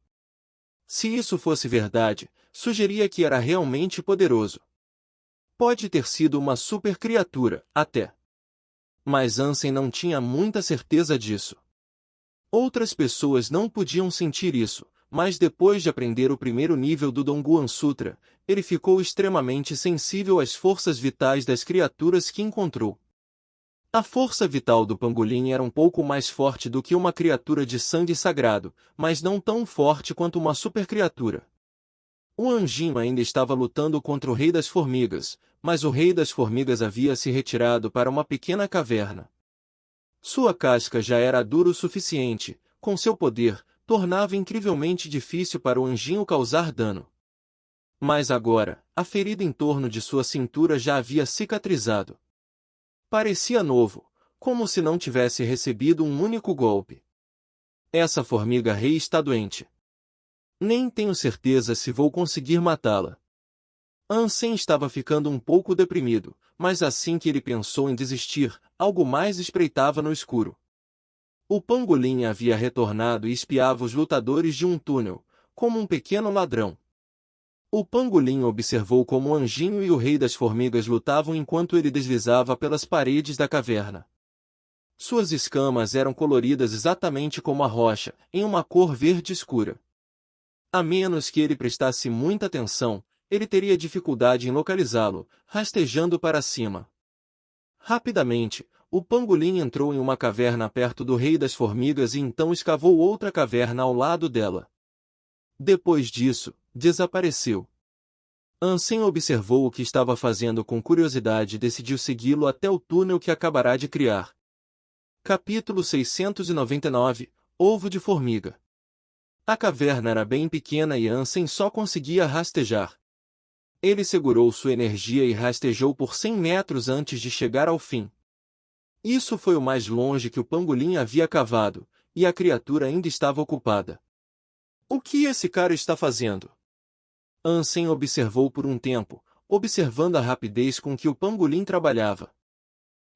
Se isso fosse verdade, sugeria que era realmente poderoso. Pode ter sido uma super criatura, até. Mas Ansem não tinha muita certeza disso. Outras pessoas não podiam sentir isso, mas depois de aprender o primeiro nível do Dongguan Sutra, ele ficou extremamente sensível às forças vitais das criaturas que encontrou. A força vital do pangolim era um pouco mais forte do que uma criatura de sangue sagrado, mas não tão forte quanto uma supercriatura. O anjinho ainda estava lutando contra o rei das formigas, mas o rei das formigas havia se retirado para uma pequena caverna. Sua casca já era dura o suficiente, com seu poder, tornava incrivelmente difícil para o anjinho causar dano. Mas agora, a ferida em torno de sua cintura já havia cicatrizado. Parecia novo, como se não tivesse recebido um único golpe. Essa formiga-rei está doente. Nem tenho certeza se vou conseguir matá-la. Ansem estava ficando um pouco deprimido, mas assim que ele pensou em desistir, algo mais espreitava no escuro. O pangolim havia retornado e espiava os lutadores de um túnel, como um pequeno ladrão. O pangolim observou como o anjinho e o rei das formigas lutavam enquanto ele deslizava pelas paredes da caverna. Suas escamas eram coloridas exatamente como a rocha, em uma cor verde escura. A menos que ele prestasse muita atenção, ele teria dificuldade em localizá-lo, rastejando para cima. Rapidamente, o pangolim entrou em uma caverna perto do Rei das Formigas e então escavou outra caverna ao lado dela. Depois disso, desapareceu. Ansem observou o que estava fazendo com curiosidade e decidiu segui-lo até o túnel que acabará de criar. Capítulo 699 – Ovo de Formiga. A caverna era bem pequena e Ansem só conseguia rastejar. Ele segurou sua energia e rastejou por 100 metros antes de chegar ao fim. Isso foi o mais longe que o pangolim havia cavado, e a criatura ainda estava ocupada. O que esse cara está fazendo? Ansem observou por um tempo, observando a rapidez com que o pangolim trabalhava.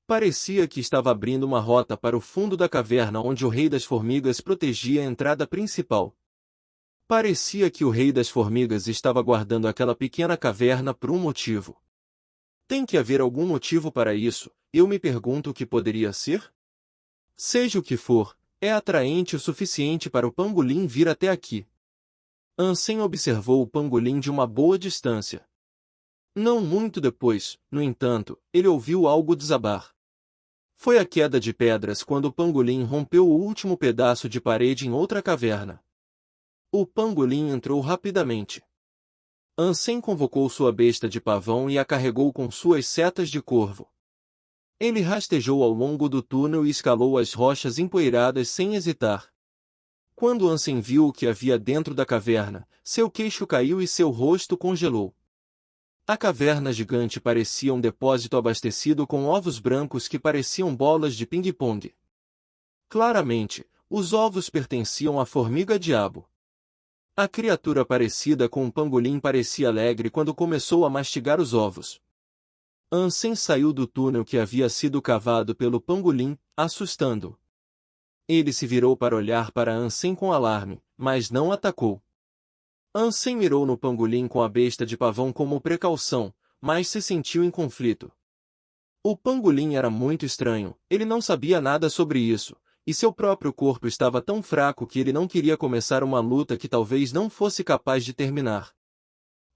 Parecia que estava abrindo uma rota para o fundo da caverna onde o Rei das Formigas protegia a entrada principal. Parecia que o Rei das Formigas estava guardando aquela pequena caverna por um motivo. Tem que haver algum motivo para isso, eu me pergunto o que poderia ser? Seja o que for, é atraente o suficiente para o pangolim vir até aqui. Ansem observou o pangolim de uma boa distância. Não muito depois, no entanto, ele ouviu algo desabar. Foi a queda de pedras quando o pangolim rompeu o último pedaço de parede em outra caverna. O pangolim entrou rapidamente. Ansem convocou sua besta de pavão e a carregou com suas setas de corvo. Ele rastejou ao longo do túnel e escalou as rochas empoeiradas sem hesitar. Quando Ansem viu o que havia dentro da caverna, seu queixo caiu e seu rosto congelou. A caverna gigante parecia um depósito abastecido com ovos brancos que pareciam bolas de ping-pong. Claramente, os ovos pertenciam à formiga-diabo. A criatura parecida com um pangolim parecia alegre quando começou a mastigar os ovos. Ansem saiu do túnel que havia sido cavado pelo pangolim, assustando-o. Ele se virou para olhar para Ansem com alarme, mas não atacou. Ansem mirou no pangolim com a besta de pavão como precaução, mas se sentiu em conflito. O pangolim era muito estranho, ele não sabia nada sobre isso, e seu próprio corpo estava tão fraco que ele não queria começar uma luta que talvez não fosse capaz de terminar.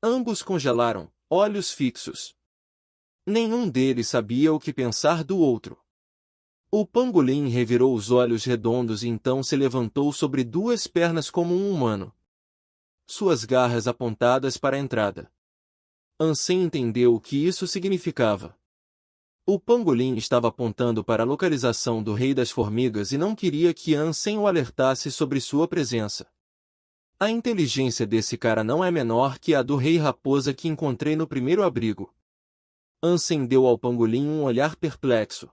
Ambos congelaram, olhos fixos. Nenhum deles sabia o que pensar do outro. O pangolim revirou os olhos redondos e então se levantou sobre duas pernas como um humano. Suas garras apontadas para a entrada. Ansem entendeu o que isso significava. O pangolim estava apontando para a localização do Rei das Formigas e não queria que Ansem o alertasse sobre sua presença. A inteligência desse cara não é menor que a do Rei Raposa que encontrei no primeiro abrigo. Ansem deu ao pangolim um olhar perplexo.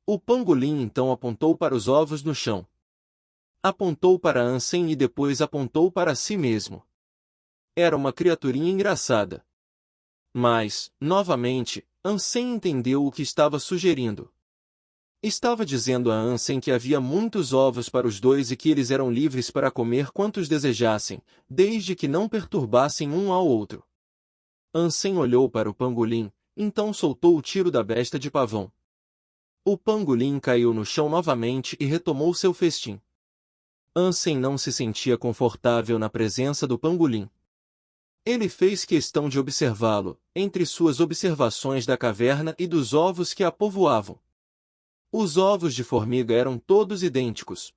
O pangolim então apontou para os ovos no chão. Apontou para Ansem e depois apontou para si mesmo. Era uma criaturinha engraçada. Mas, novamente, Ansem entendeu o que estava sugerindo. Estava dizendo a Ansem que havia muitos ovos para os dois e que eles eram livres para comer quantos desejassem, desde que não perturbassem um ao outro. Ansem olhou para o pangolim, então soltou o tiro da besta de pavão. O pangolim caiu no chão novamente e retomou seu festim. Ansem não se sentia confortável na presença do pangolim. Ele fez questão de observá-lo, entre suas observações da caverna e dos ovos que a povoavam. Os ovos de formiga eram todos idênticos.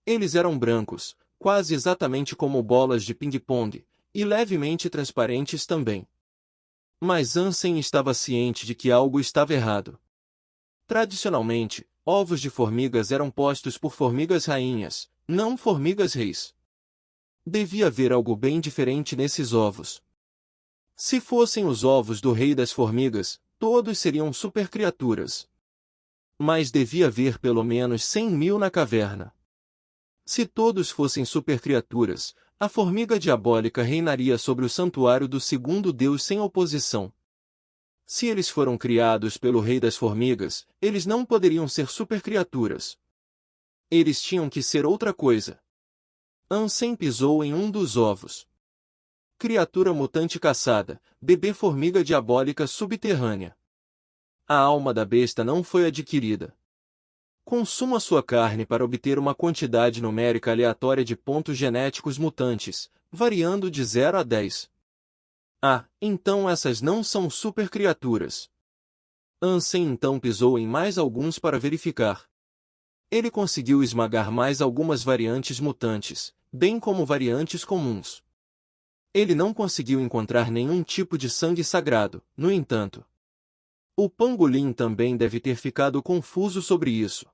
Eles eram brancos, quase exatamente como bolas de ping-pong, e levemente transparentes também. Mas Ansem estava ciente de que algo estava errado. Tradicionalmente, ovos de formigas eram postos por formigas rainhas, não formigas reis. Devia haver algo bem diferente nesses ovos. Se fossem os ovos do Rei das Formigas, todos seriam supercriaturas. Mas devia haver pelo menos 100.000 na caverna. Se todos fossem supercriaturas, a formiga diabólica reinaria sobre o santuário do segundo deus sem oposição. Se eles foram criados pelo Rei das Formigas, eles não poderiam ser supercriaturas. Eles tinham que ser outra coisa. Ansem pisou em um dos ovos. Criatura mutante caçada, bebê formiga diabólica subterrânea. A alma da besta não foi adquirida. Consuma sua carne para obter uma quantidade numérica aleatória de pontos genéticos mutantes, variando de 0 a 10. Ah, então essas não são supercriaturas. Ansem então pisou em mais alguns para verificar. Ele conseguiu esmagar mais algumas variantes mutantes, bem como variantes comuns. Ele não conseguiu encontrar nenhum tipo de sangue sagrado, no entanto. O pangolim também deve ter ficado confuso sobre isso.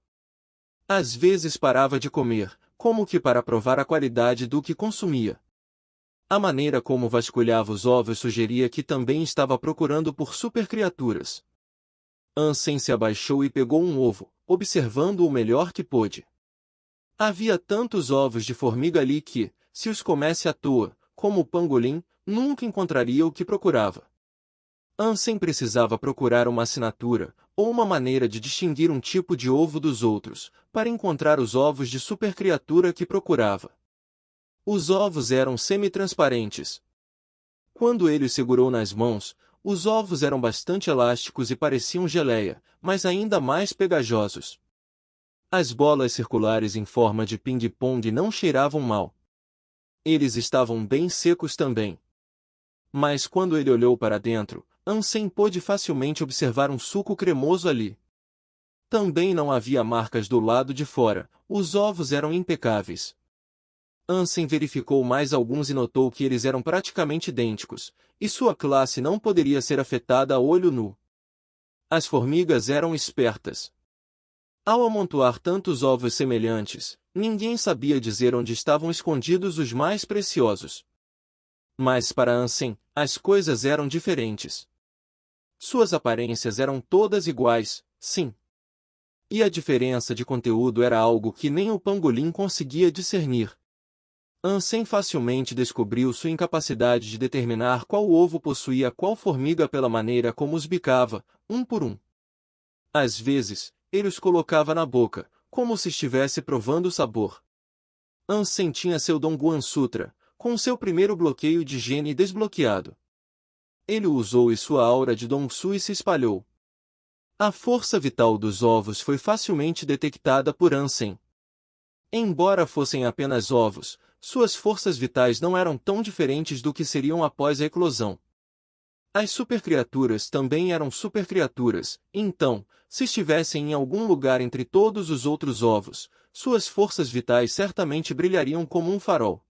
Às vezes parava de comer, como que para provar a qualidade do que consumia. A maneira como vasculhava os ovos sugeria que também estava procurando por supercriaturas. Ansem se abaixou e pegou um ovo, observando o melhor que pôde. Havia tantos ovos de formiga ali que, se os comesse à toa, como o pangolim, nunca encontraria o que procurava. Ansem precisava procurar uma assinatura, ou uma maneira de distinguir um tipo de ovo dos outros, para encontrar os ovos de supercriatura que procurava. Os ovos eram semi-transparentes. Quando ele os segurou nas mãos, os ovos eram bastante elásticos e pareciam geleia, mas ainda mais pegajosos. As bolas circulares em forma de ping-pong não cheiravam mal. Eles estavam bem secos também. Mas quando ele olhou para dentro, Ansem pôde facilmente observar um suco cremoso ali. Também não havia marcas do lado de fora, os ovos eram impecáveis. Ansem verificou mais alguns e notou que eles eram praticamente idênticos, e sua classe não poderia ser afetada a olho nu. As formigas eram espertas. Ao amontoar tantos ovos semelhantes, ninguém sabia dizer onde estavam escondidos os mais preciosos. Mas para Ansem, as coisas eram diferentes. Suas aparências eram todas iguais, sim. E a diferença de conteúdo era algo que nem o pangolim conseguia discernir. Ansem facilmente descobriu sua incapacidade de determinar qual ovo possuía qual formiga pela maneira como os bicava, um por um. Às vezes, ele os colocava na boca, como se estivesse provando o sabor. Ansem tinha seu Dongguan Sutra, com seu primeiro bloqueio de gene desbloqueado. Ele o usou e sua aura de Dongsui se espalhou. A força vital dos ovos foi facilmente detectada por Ansem. Embora fossem apenas ovos, suas forças vitais não eram tão diferentes do que seriam após a eclosão. As supercriaturas também eram supercriaturas, então, se estivessem em algum lugar entre todos os outros ovos, suas forças vitais certamente brilhariam como um farol.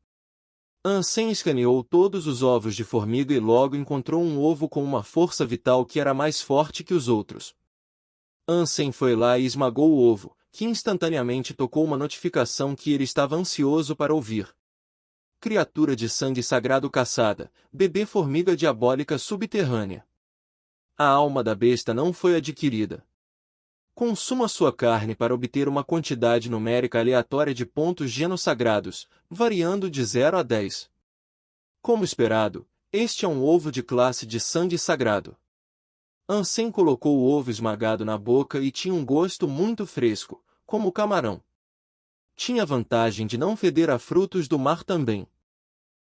Ansem escaneou todos os ovos de formiga e logo encontrou um ovo com uma força vital que era mais forte que os outros. Ansem foi lá e esmagou o ovo, que instantaneamente tocou uma notificação que ele estava ansioso para ouvir. Criatura de sangue sagrado caçada, bebê formiga diabólica subterrânea. A alma da besta não foi adquirida. Consuma sua carne para obter uma quantidade numérica aleatória de pontos genosagrados, variando de 0 a 10. Como esperado, este é um ovo de classe de sangue sagrado. Ansem colocou o ovo esmagado na boca e tinha um gosto muito fresco, como camarão. Tinha a vantagem de não feder a frutos do mar também.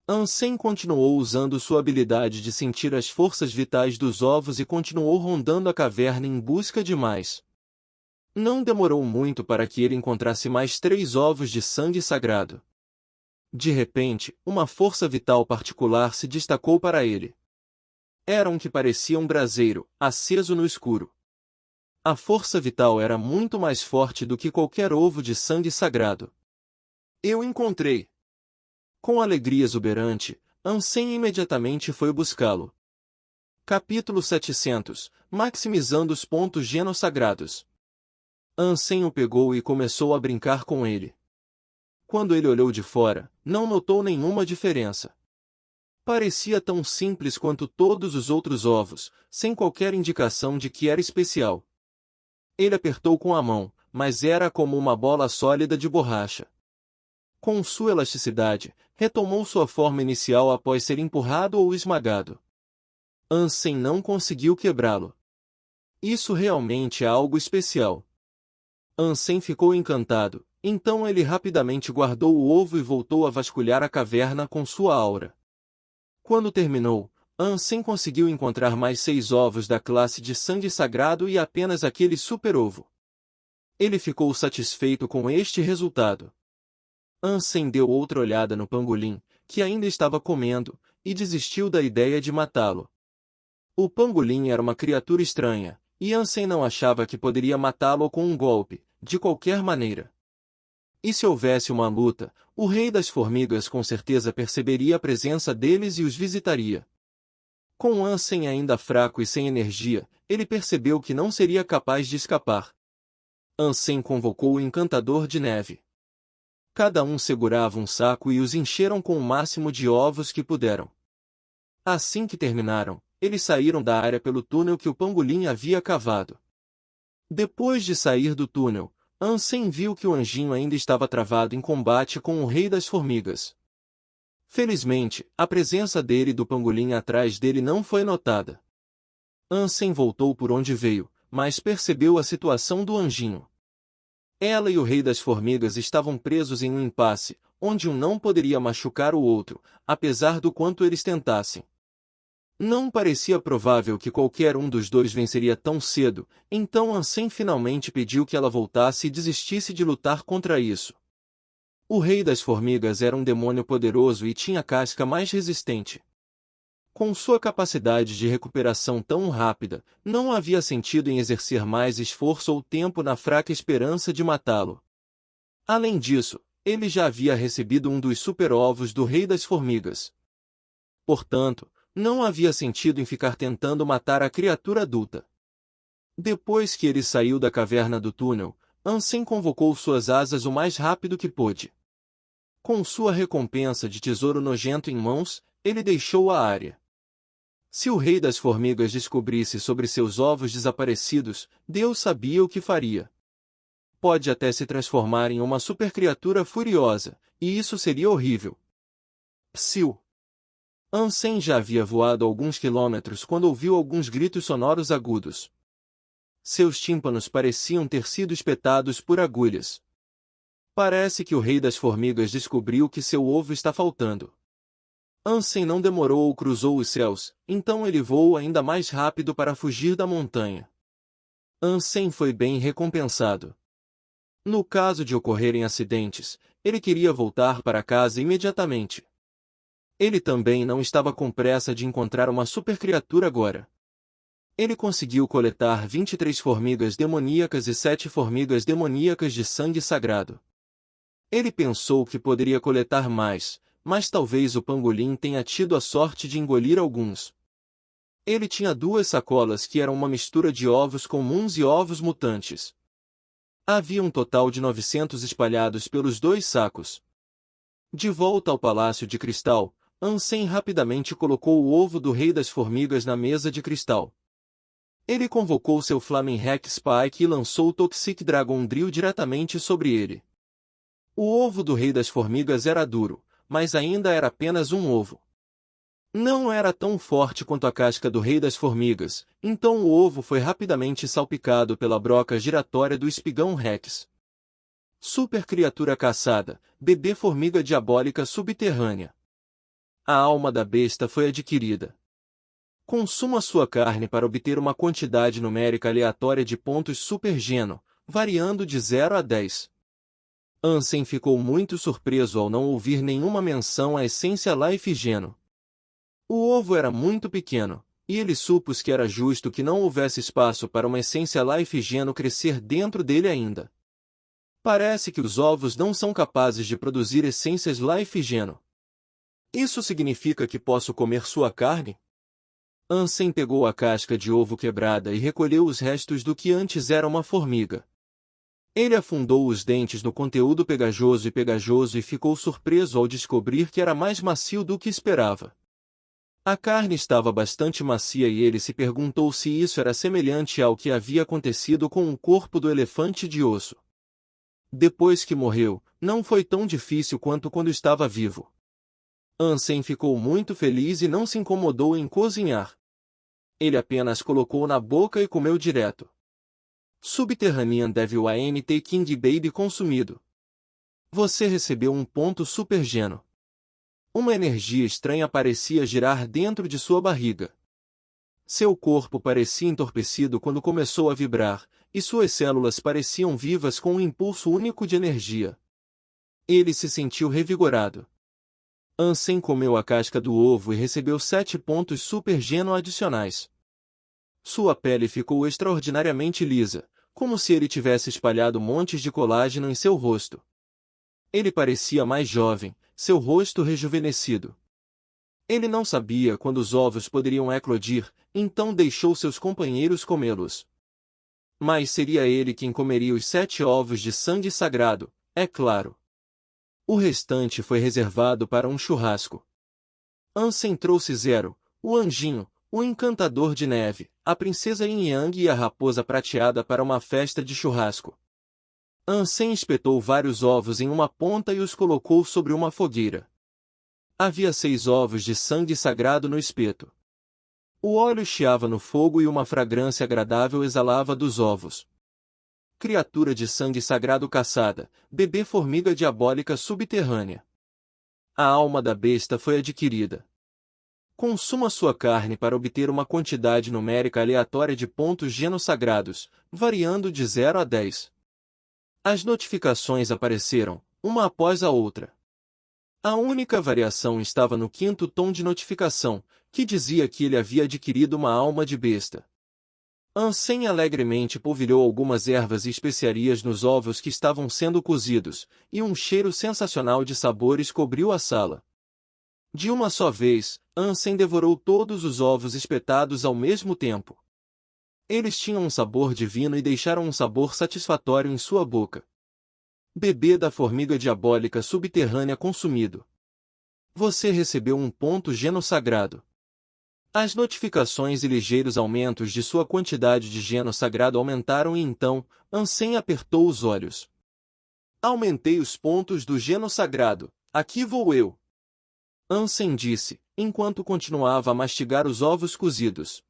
Ansem continuou usando sua habilidade de sentir as forças vitais dos ovos e continuou rondando a caverna em busca de mais. Não demorou muito para que ele encontrasse mais 3 ovos de sangue sagrado. De repente, uma força vital particular se destacou para ele. Era um que parecia um braseiro, aceso no escuro. A força vital era muito mais forte do que qualquer ovo de sangue sagrado. Eu encontrei! Com alegria exuberante, Ansem imediatamente foi buscá-lo. Capítulo 700 – Maximizando os pontos genossagrados. Ansem o pegou e começou a brincar com ele. Quando ele olhou de fora, não notou nenhuma diferença. Parecia tão simples quanto todos os outros ovos, sem qualquer indicação de que era especial. Ele apertou com a mão, mas era como uma bola sólida de borracha. Com sua elasticidade, retomou sua forma inicial após ser empurrado ou esmagado. Ansem não conseguiu quebrá-lo. Isso realmente é algo especial. Ansem ficou encantado, então ele rapidamente guardou o ovo e voltou a vasculhar a caverna com sua aura. Quando terminou, Ansem conseguiu encontrar mais 6 ovos da classe de sangue sagrado e apenas aquele super-ovo. Ele ficou satisfeito com este resultado. Ansem deu outra olhada no pangolim, que ainda estava comendo, e desistiu da ideia de matá-lo. O pangolim era uma criatura estranha, e Ansem não achava que poderia matá-lo com um golpe, de qualquer maneira. E se houvesse uma luta, o rei das formigas com certeza perceberia a presença deles e os visitaria. Com Ansem ainda fraco e sem energia, ele percebeu que não seria capaz de escapar. Ansem convocou o encantador de neve. Cada um segurava um saco e os encheram com o máximo de ovos que puderam. Assim que terminaram, eles saíram da área pelo túnel que o pangolim havia cavado. Depois de sair do túnel, Ansem viu que o anjinho ainda estava travado em combate com o rei das formigas. Felizmente, a presença dele e do pangolim atrás dele não foi notada. Ansem voltou por onde veio, mas percebeu a situação do anjinho. Ela e o rei das formigas estavam presos em um impasse, onde um não poderia machucar o outro, apesar do quanto eles tentassem. Não parecia provável que qualquer um dos dois venceria tão cedo, então Ansem finalmente pediu que ela voltasse e desistisse de lutar contra isso. O rei das formigas era um demônio poderoso e tinha a casca mais resistente. Com sua capacidade de recuperação tão rápida, não havia sentido em exercer mais esforço ou tempo na fraca esperança de matá-lo. Além disso, ele já havia recebido um dos super-ovos do rei das formigas. Portanto, não havia sentido em ficar tentando matar a criatura adulta. Depois que ele saiu da caverna do túnel, Ansem convocou suas asas o mais rápido que pôde. Com sua recompensa de tesouro nojento em mãos, ele deixou a área. Se o rei das formigas descobrisse sobre seus ovos desaparecidos, Deus sabia o que faria. Pode até se transformar em uma supercriatura furiosa, e isso seria horrível. Psiu! Ansem já havia voado alguns quilômetros quando ouviu alguns gritos sonoros agudos. Seus tímpanos pareciam ter sido espetados por agulhas. Parece que o rei das formigas descobriu que seu ovo está faltando. Ansem não demorou ou cruzou os céus, então ele voou ainda mais rápido para fugir da montanha. Ansem foi bem recompensado. No caso de ocorrerem acidentes, ele queria voltar para casa imediatamente. Ele também não estava com pressa de encontrar uma supercriatura agora. Ele conseguiu coletar 23 formigas demoníacas e 7 formigas demoníacas de sangue sagrado. Ele pensou que poderia coletar mais, mas talvez o pangolim tenha tido a sorte de engolir alguns. Ele tinha 2 sacolas que eram uma mistura de ovos comuns e ovos mutantes. Havia um total de 900 espalhados pelos 2 sacos. De volta ao Palácio de Cristal, Ansem rapidamente colocou o ovo do Rei das Formigas na mesa de cristal. Ele convocou seu Flaming Hack Spike e lançou o Toxic Dragon Drill diretamente sobre ele. O ovo do Rei das Formigas era duro, mas ainda era apenas um ovo. Não era tão forte quanto a casca do Rei das Formigas, então o ovo foi rapidamente salpicado pela broca giratória do espigão Rex. Super criatura caçada, bebê formiga diabólica subterrânea. A alma da besta foi adquirida. Consuma sua carne para obter uma quantidade numérica aleatória de pontos Super Geno, variando de 0 a 10. Ansem ficou muito surpreso ao não ouvir nenhuma menção à essência Life Geno. O ovo era muito pequeno, e ele supôs que era justo que não houvesse espaço para uma essência Life Geno crescer dentro dele ainda. Parece que os ovos não são capazes de produzir essências Life Geno. Isso significa que posso comer sua carne? Ansem pegou a casca de ovo quebrada e recolheu os restos do que antes era uma formiga. Ele afundou os dentes no conteúdo pegajoso e ficou surpreso ao descobrir que era mais macio do que esperava. A carne estava bastante macia e ele se perguntou se isso era semelhante ao que havia acontecido com o corpo do elefante de osso. Depois que morreu, não foi tão difícil quanto quando estava vivo. Ansem ficou muito feliz e não se incomodou em cozinhar. Ele apenas colocou na boca e comeu direto. Subterranean Devil ANT King Baby consumido. Você recebeu um ponto Super Geno. Uma energia estranha parecia girar dentro de sua barriga. Seu corpo parecia entorpecido quando começou a vibrar, e suas células pareciam vivas com um impulso único de energia. Ele se sentiu revigorado. Ansem comeu a casca do ovo e recebeu 7 pontos Super Geno adicionais. Sua pele ficou extraordinariamente lisa, como se ele tivesse espalhado montes de colágeno em seu rosto. Ele parecia mais jovem, seu rosto rejuvenescido. Ele não sabia quando os ovos poderiam eclodir, então deixou seus companheiros comê-los. Mas seria ele quem comeria os 7 ovos de sangue sagrado, é claro. O restante foi reservado para um churrasco. Ansem trouxe Zero, o anjinho, o encantador de neve, a princesa Yin Yang e a raposa prateada para uma festa de churrasco. Ansem espetou vários ovos em uma ponta e os colocou sobre uma fogueira. Havia 6 ovos de sangue sagrado no espeto. O óleo chiava no fogo e uma fragrância agradável exalava dos ovos. Criatura de sangue sagrado caçada, bebê formiga diabólica subterrânea. A alma da besta foi adquirida. Consuma sua carne para obter uma quantidade numérica aleatória de pontos genosagrados, variando de 0 a 10. As notificações apareceram, uma após a outra. A única variação estava no 5º tom de notificação, que dizia que ele havia adquirido uma alma de besta. Ansem alegremente polvilhou algumas ervas e especiarias nos ovos que estavam sendo cozidos, e um cheiro sensacional de sabores cobriu a sala. De uma só vez, Ansem devorou todos os ovos espetados ao mesmo tempo. Eles tinham um sabor divino e deixaram um sabor satisfatório em sua boca. Bebê da formiga diabólica subterrânea consumido. Você recebeu um ponto genosagrado. As notificações e ligeiros aumentos de sua quantidade de geno sagrado aumentaram e então, Ansem apertou os olhos. Aumentei os pontos do geno sagrado, aqui vou eu. Ansem disse, enquanto continuava a mastigar os ovos cozidos.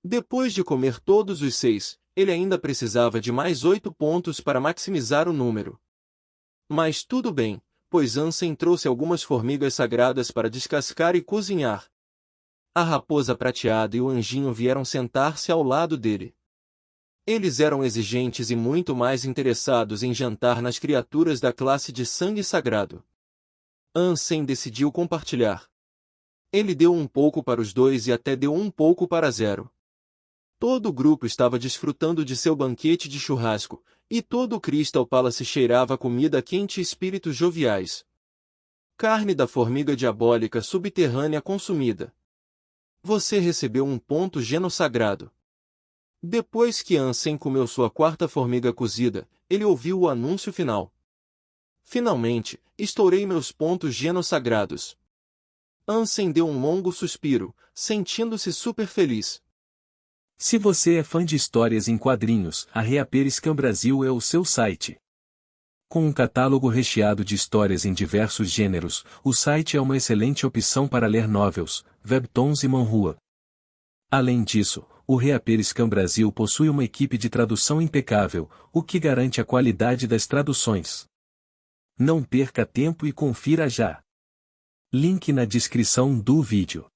Depois de comer todos os 6, ele ainda precisava de mais 8 pontos para maximizar o número. Mas tudo bem, pois Ansem trouxe algumas formigas sagradas para descascar e cozinhar. A raposa prateada e o anjinho vieram sentar-se ao lado dele. Eles eram exigentes e muito mais interessados em jantar nas criaturas da classe de sangue sagrado. Ansem decidiu compartilhar. Ele deu um pouco para os 2 e até deu um pouco para Zero. Todo o grupo estava desfrutando de seu banquete de churrasco, e todo o Crystal Palace cheirava a comida quente e espíritos joviais. Carne da formiga diabólica subterrânea consumida. Você recebeu um ponto genosagrado. Depois que Ansem comeu sua 4ª formiga cozida, ele ouviu o anúncio final. Finalmente, estourei meus pontos genosagrados. Ansem deu um longo suspiro, sentindo-se super feliz. Se você é fã de histórias em quadrinhos, a Reaperiscan Brasil é o seu site. Com um catálogo recheado de histórias em diversos gêneros, o site é uma excelente opção para ler novels, webtoons e manhua. Além disso, o Reaperiscan Brasil possui uma equipe de tradução impecável, o que garante a qualidade das traduções. Não perca tempo e confira já. Link na descrição do vídeo.